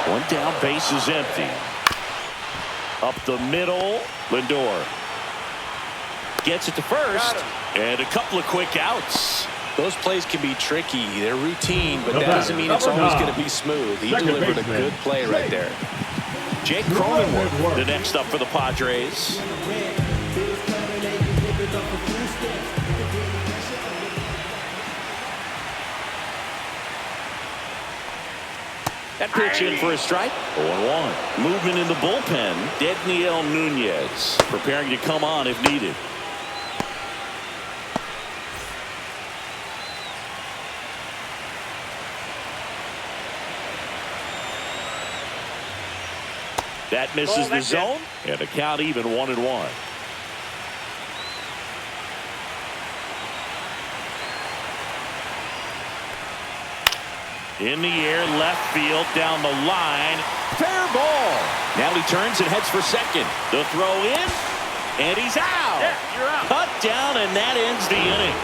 One down, base is empty. Up the middle, Lindor gets it to first, and a couple of quick outs. Those plays can be tricky. They're routine, but that doesn't mean it's always going to be smooth. He delivered a good play right there. Jake Cronenworth, the next up for the Padres. That pitch in for a strike. 0-1. Movement in the bullpen. Dedniel Nunez preparing to come on if needed. That misses the zone, and a count even 1-1. In the air, left field, down the line. Fair ball. Now he turns and heads for second. The throw in, and he's out. Yeah, you're out. Cut down, and that ends the inning.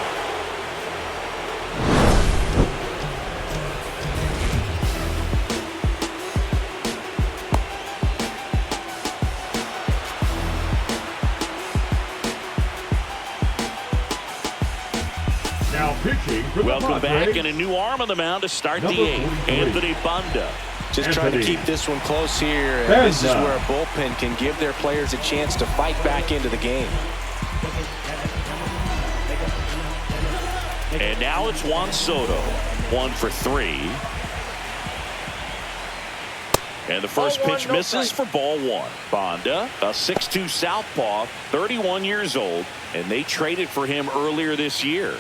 Welcome back, and a new arm on the mound to start the 8th. Anthony Banda. Just trying to keep this one close here. And this is where a bullpen can give their players a chance to fight back into the game. And now it's Juan Soto. 1 for 3. And the first pitch misses for ball 1. Banda, a 6'2 southpaw, 31 years old, and they traded for him earlier this year.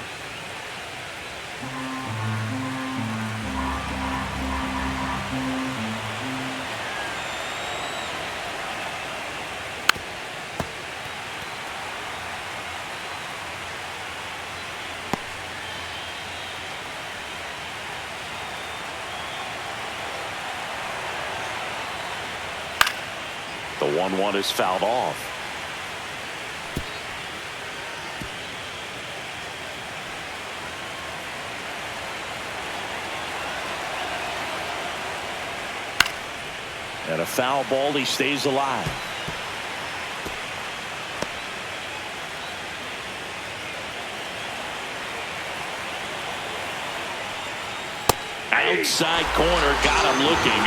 The 1-1 is fouled off. And a foul ball, he stays alive. Outside corner, got him looking.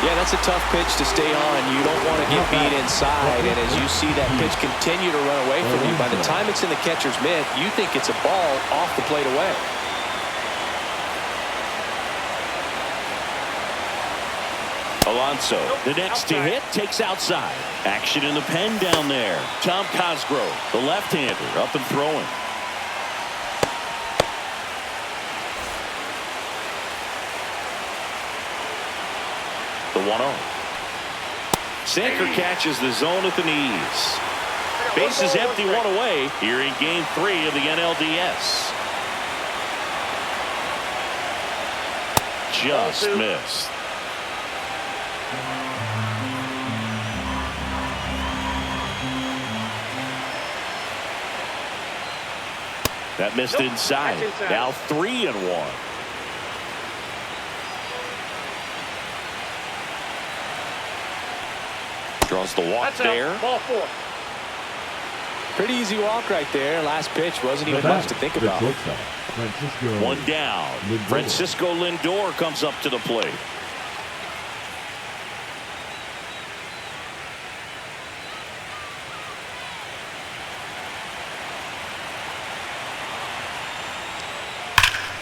Yeah, that's a tough pitch to stay on. You don't want to get beat inside, and as you see that pitch continue to run away from you, by the time it's in the catcher's mitt, you think it's a ball off the plate away. A Alonso, the next to hit, takes outside. Action in the pen down there. Tom Cosgrove, the left-hander, up and throwing. The 1-0. Sinker catches the zone at the knees. Base is empty, one away here in Game 3 of the NLDS. Just missed. That missed inside. Now 3-1. Draws the walk there. Ball 4. Pretty easy walk right there. Last pitch wasn't even much to think about. One down. Francisco Lindor comes up to the plate.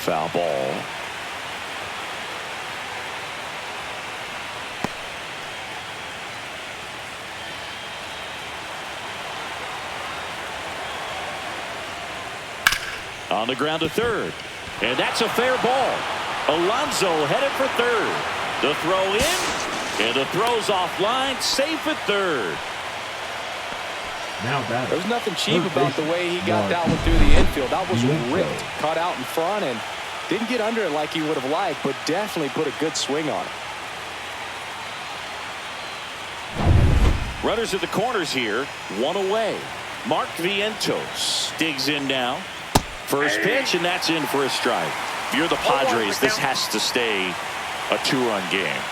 Foul ball. On the ground to third. And that's a fair ball. Alonso headed for third. The throw in. And the throw's offline. Safe at third. Now there's nothing cheap about the way he got that one through the infield. That was ripped. Caught out in front and didn't get under it like he would have liked, but definitely put a good swing on it. Runners at the corners here. One away. Mark Vientos digs in now. First pitch, and that's in for a strike. If you're the Padres, this has to stay a 2-run game.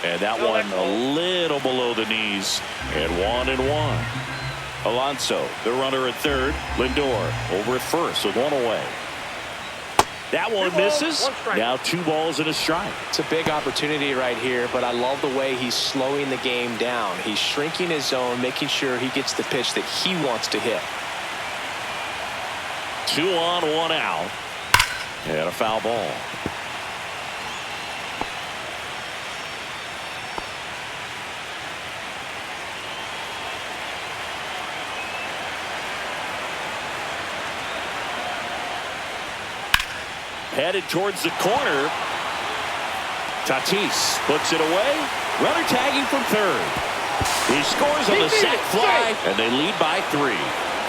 And that one a little below the knees. And 1-1. Alonso, the runner at third. Lindor over at first with one away. That one misses. Now 2 balls and a strike. It's a big opportunity right here, but I love the way he's slowing the game down. He's shrinking his zone, making sure he gets the pitch that he wants to hit. 2 on, 1 out. And a foul ball. Headed towards the corner. Tatis puts it away. Runner tagging from third. He scores on the sac fly, and they lead by 3.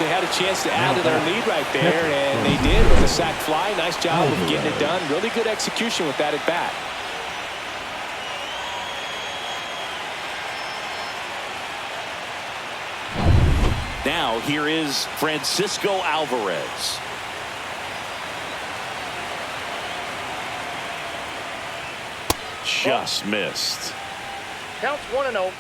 They had a chance to add to their lead right there, and they did with the sac fly. Nice job of getting it done. Really good execution with that at bat. Now here is Francisco Alvarez. Just missed. Counts 1-0.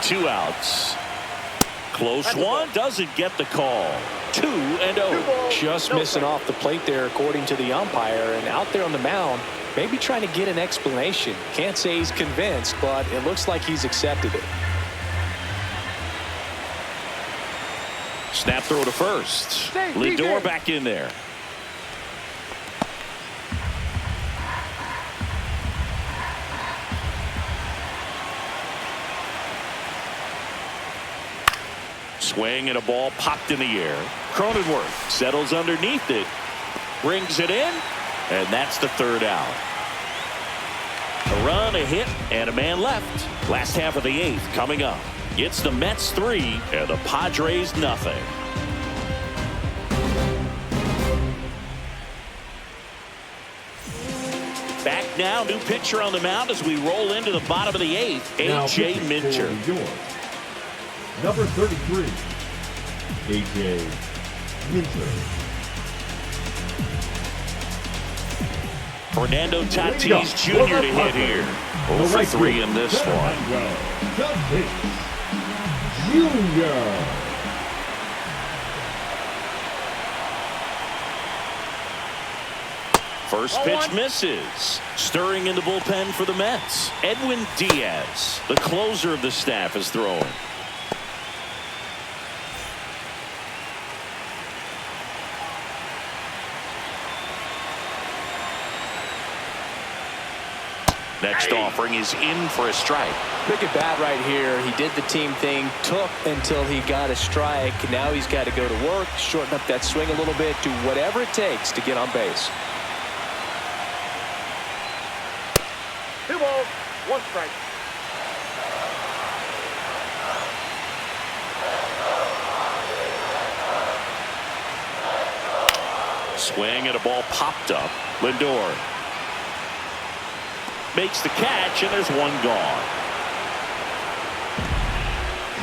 Two outs. Close one. Doesn't get the call. 2-0. Just missing off the plate there, according to the umpire. And out there on the mound, maybe trying to get an explanation. Can't say he's convinced, but it looks like he's accepted it. Snap throw to first. Lindor back in there. Swing and a ball popped in the air. Cronenworth settles underneath it. Brings it in. And that's the 3rd out. A run, a hit, and a man left. Last half of the 8th coming up. It's the Mets 3 and the Padres nothing. Back now, new pitcher on the mound as we roll into the bottom of the 8th. A.J. Minter. Number 33, A.J. Minter. Fernando Tatis Jr. to hit here. 0 for 3 in this one. Tatis Jr. First pitch misses. Stirring in the bullpen for the Mets. Edwin Diaz, the closer of the staff, is throwing. Next offering is in for a strike. Look at bat right here. He did the team thing, took until he got a strike. Now he's got to go to work, shorten up that swing a little bit, do whatever it takes to get on base. 2 balls, 1 strike. Swing and a ball popped up. Lindor makes the catch, and there's 1 gone.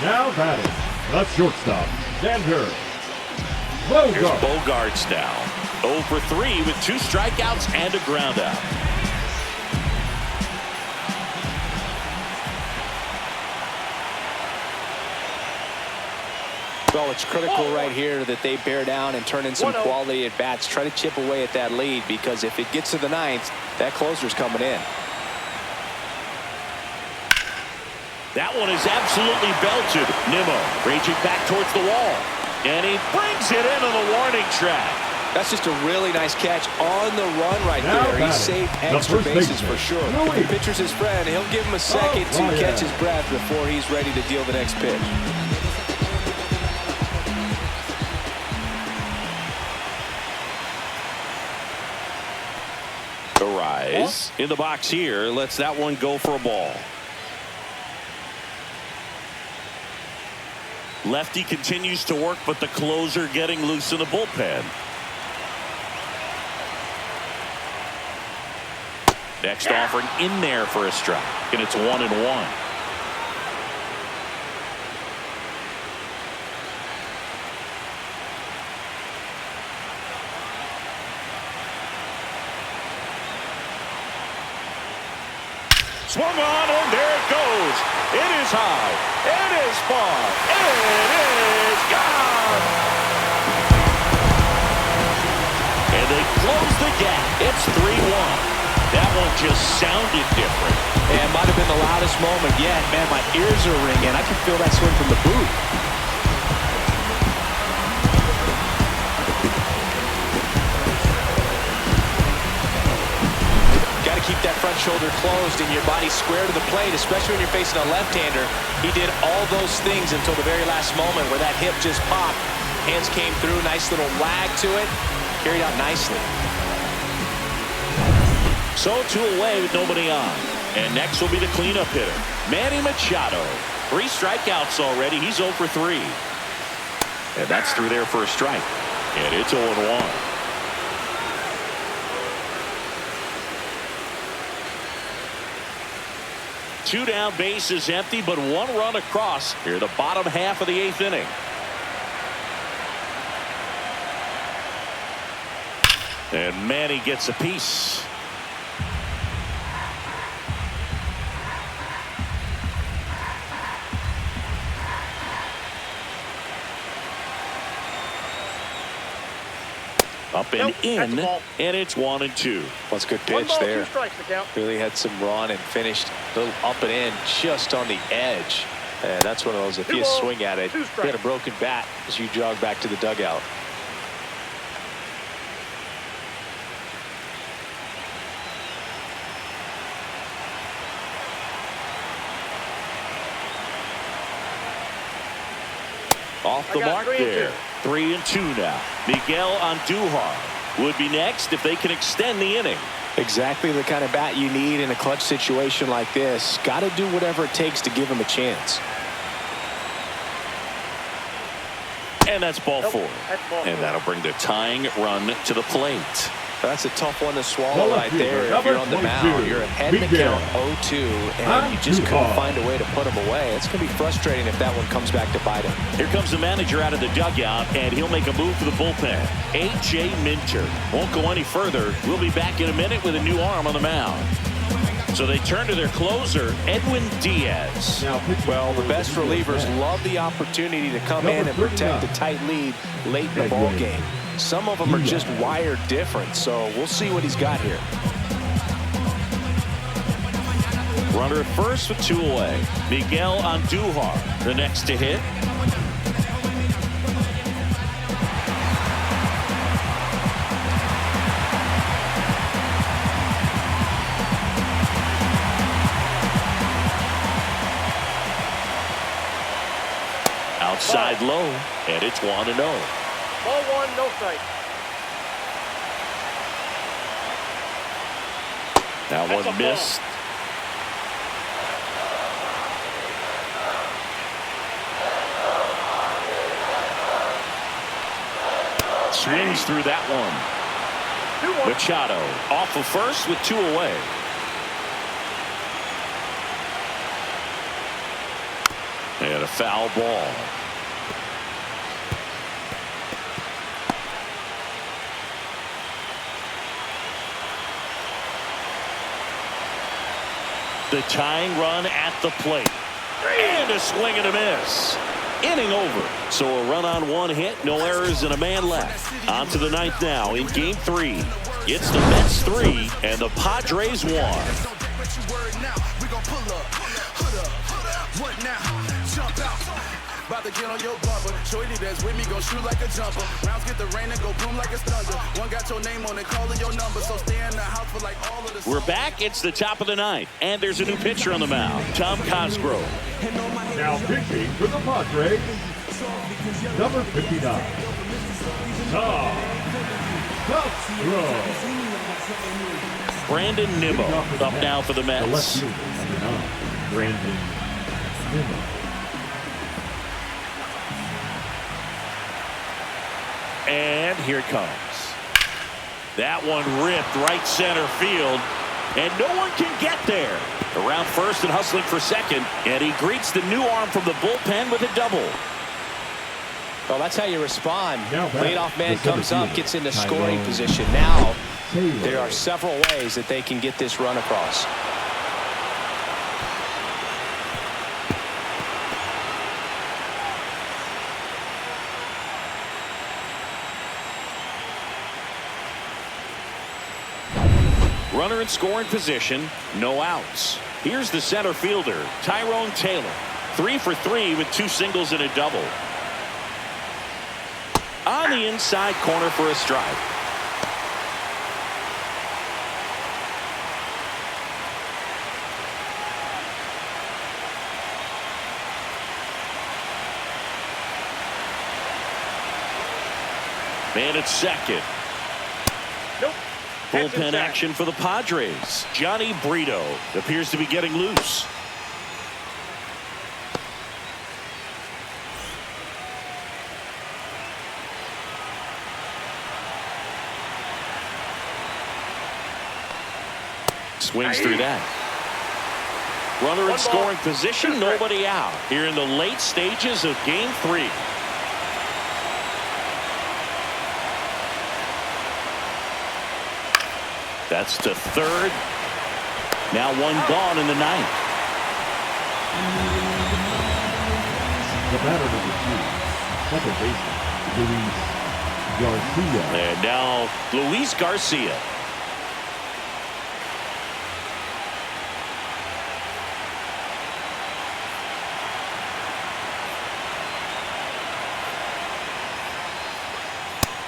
Now batting, the shortstop, Xander Here's Bogaerts. Bogaerts now. 0 for 3 with 2 strikeouts and a ground out. Well, it's critical right here that they bear down and turn in some quality at bats. Try to chip away at that lead, because if it gets to the 9th, that closer's coming in. That one is absolutely belted. Nimmo raging back towards the wall, and he brings it in on the warning track. That's just a really nice catch on the run right Now there. He batting, saved the extra first bases baseman, for sure. Elly. If the pitcher's his friend, he'll give him a second to catch his breath before he's ready to deal the next pitch. The rise in the box here lets that one go for a ball. Lefty continues to work, but the closer getting loose in the bullpen. Next offering in there for a strike, and it's 1-1. Swung on, and there it goes. It is high. It is far. It is gone. And they close the gap. It's 3-1. That one just sounded different. And it might have been the loudest moment yet. Man, my ears are ringing. I can feel that swing from the booth. Got to keep that front shoulder closed and your body square to the plate, especially when you're facing a left-hander. He did all those things until the very last moment where that hip just popped. Hands came through, nice little lag to it. Carried out nicely. So 2 away with nobody on. And next will be the cleanup hitter, Manny Machado. 3 strikeouts already. He's 0 for 3. And that's through there for a strike. And it's 0-1. Two down, bases empty, but 1 run across here the bottom half of the 8th inning. And Manny gets a piece. Up and in, and it's 1-2. That's a good 1 pitch ball, there. 2 strikes to count. Really had some run and finished a little up and in just on the edge. And that's one of those, if you swing at it, you get a broken bat as you jog back to the dugout. Off the mark there. 3-2 now. Miguel Andujar would be next if they can extend the inning. Exactly the kind of bat you need in a clutch situation like this. Got to do whatever it takes to give him a chance. And that's ball 4. And that'll bring the tying run to the plate. That's a tough one to swallow right there. If you're on the mound, you're ahead in the count 0-2, and you just couldn't find a way to put him away. It's going to be frustrating if that one comes back to bite him. Here comes the manager out of the dugout, and he'll make a move for the bullpen. A.J. Minter won't go any further. We'll be back in a minute with a new arm on the mound. So they turn to their closer, Edwin Diaz. Well, the best relievers love the opportunity to come in and protect a tight lead late in the ball game. Some of them are just wired different, so we'll see what he's got here. Runner at first with 2 away. Miguel Andujar, the next to hit. Outside low, and it's 1-0. Ball 1, no strike. That one missed. Swings through that one. Machado off of first with 2 away. And a foul ball. The tying run at the plate. And a swing and a miss. Inning over. So a run on 1 hit, no errors, and a man left. On to the 9th now in Game 3. It's the Mets 3 and the Padres 1. About to get on your bumper. Shorty that's with me gon' shoot like a jumper. Rounds get the rain and go boom like a thunder. One got your name on it, calling your number. So stay in the house for like all of the. We're back. It's the top of the 9th, and there's a new pitcher on the mound, Tom Cosgrove. Now pitching for the Padres, number 59, Tom Cosgrove. Brandon Nimmo up now for the The left Mets. fielder, number 9, Brandon Nimmo. And here it comes. That one ripped right center field, and no one can get there. Around first and hustling for second, and he greets the new arm from the bullpen with a double. Well, that's how you respond. Now back, Leadoff man the center comes up, fielder, gets into Tyrone scoring position. Now, Taylor. there are several ways that they can get this run across. Runner in scoring position, no outs. Here's the center fielder, Tyrone Taylor. 3 for 3 with 2 singles and a double. On the inside corner for a strike. Man at second. Nope. Bullpen action for the Padres. Johnny Brito appears to be getting loose. Swings through that. Runner in scoring position, nobody out. Here in the late stages of Game 3. That's to third. Now 1 gone in the 9th. The batter number 2, second baseman, Luis Garcia. And now Luis Garcia.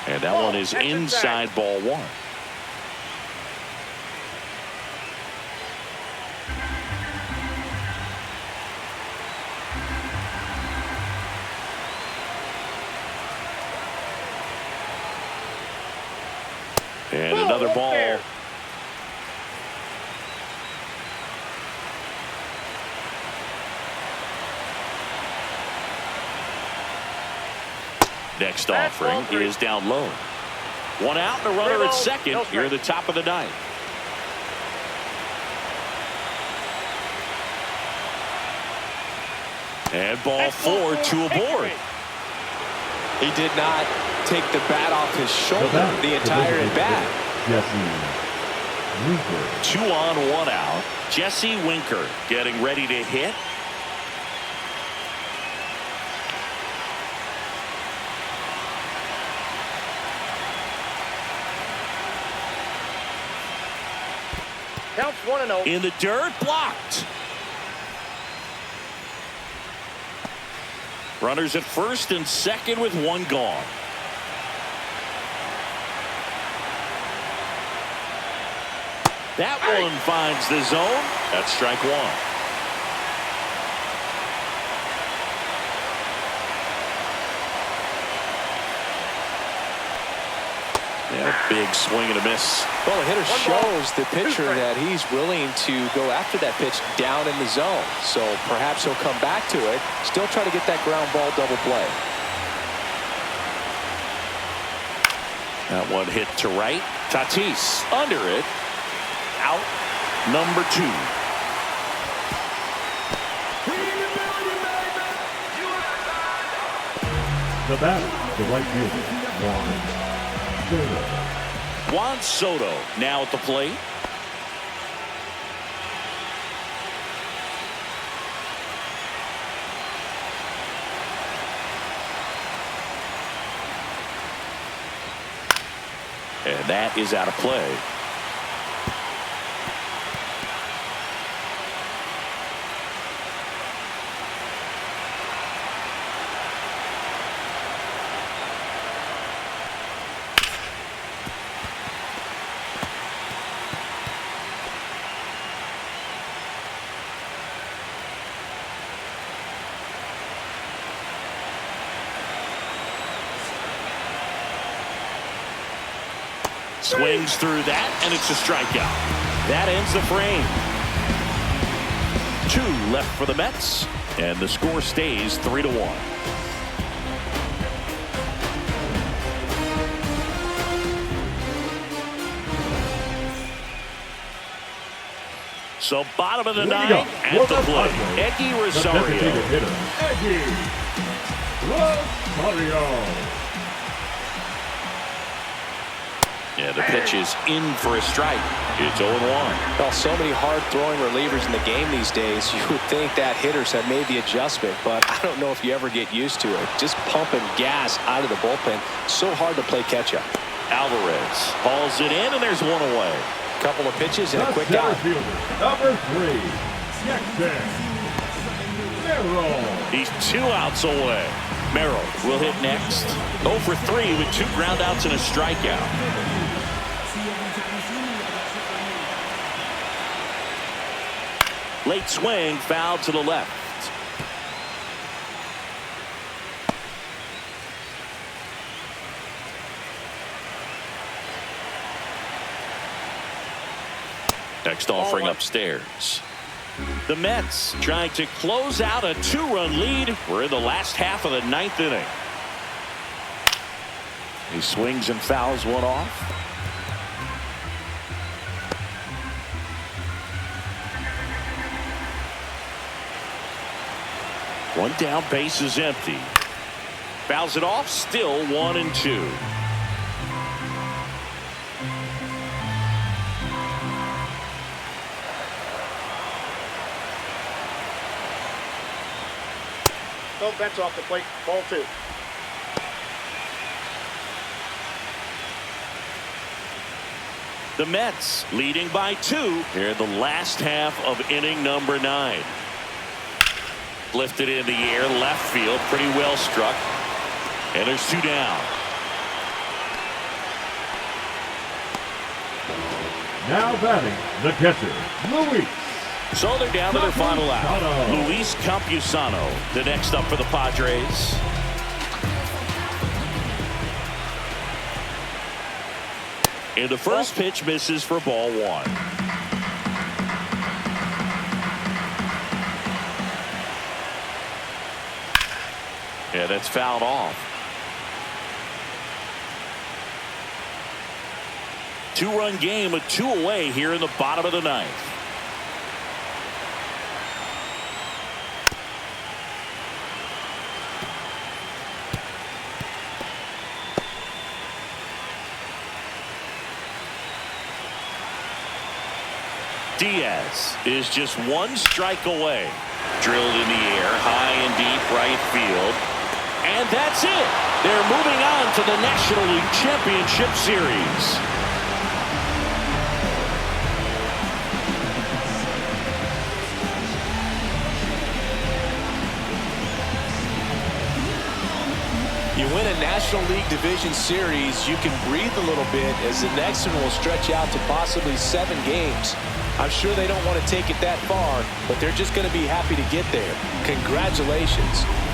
And that one is inside ball 1. And another ball. Next offering is down low. 1 out and a runner at second here at the top of the 9th. And ball 4, 2 aboard. He did not take the bat off his shoulder the entire at bat. Jesse Winker. 2 on, 1 out. Jesse Winker getting ready to hit. Counts 1-0. In the dirt, blocked. Runners at first and second with one gone. That one finds the zone. That's strike one. Yeah, big swing and a miss. Well, the hitter shows the pitcher that he's willing to go after that pitch down in the zone. So perhaps he'll come back to it. Still try to get that ground ball double play. That one hit to right. Tatis under it. Out number 2. The batter, the right fielder, Juan Soto now at the plate. And that is out of play. Swings through that, and it's a strikeout. That ends the frame. 2 left for the Mets, and the score stays 3-1. So bottom of the 9th at the plate, Elly Rosario. Yeah, the pitch is in for a strike. It's 0-1. Well, so many hard-throwing relievers in the game these days. You would think that hitters have made the adjustment, but I don't know if you ever get used to it. Just pumping gas out of the bullpen. So hard to play catch-up. Alvarez hauls it in, and there's one away. Couple of pitches and a quick out. Number 3, Jackson. He's 2 outs away. Merrill will hit next. 0 for 3 with 2 ground outs and a strikeout. Late swing, foul to the left. Next offering upstairs. The Mets trying to close out a 2-run lead. We're in the last half of the 9th inning. He swings and fouls one off. One down, base is empty. Fouls it off, still 1-2. No bets off the plate. Ball 2. The Mets leading by 2 here in the last half of inning number 9. Lifted in the air, left field, pretty well struck. And there's 2 down. Now batting, the catcher, Luis. So they're down to their final out. Luis Campusano, the next up for the Padres. And the first pitch misses for ball 1. Yeah, that's fouled off. 2-run game with 2 away here in the bottom of the 9th. Diaz is just 1 strike away. Drilled in the air, high and deep right field. And that's it. They're moving on to the National League Championship Series. win a National League Division Series, you can breathe a little bit as the next one will stretch out to possibly 7 games. I'm sure they don't want to take it that far, but they're just going to be happy to get there. Congratulations.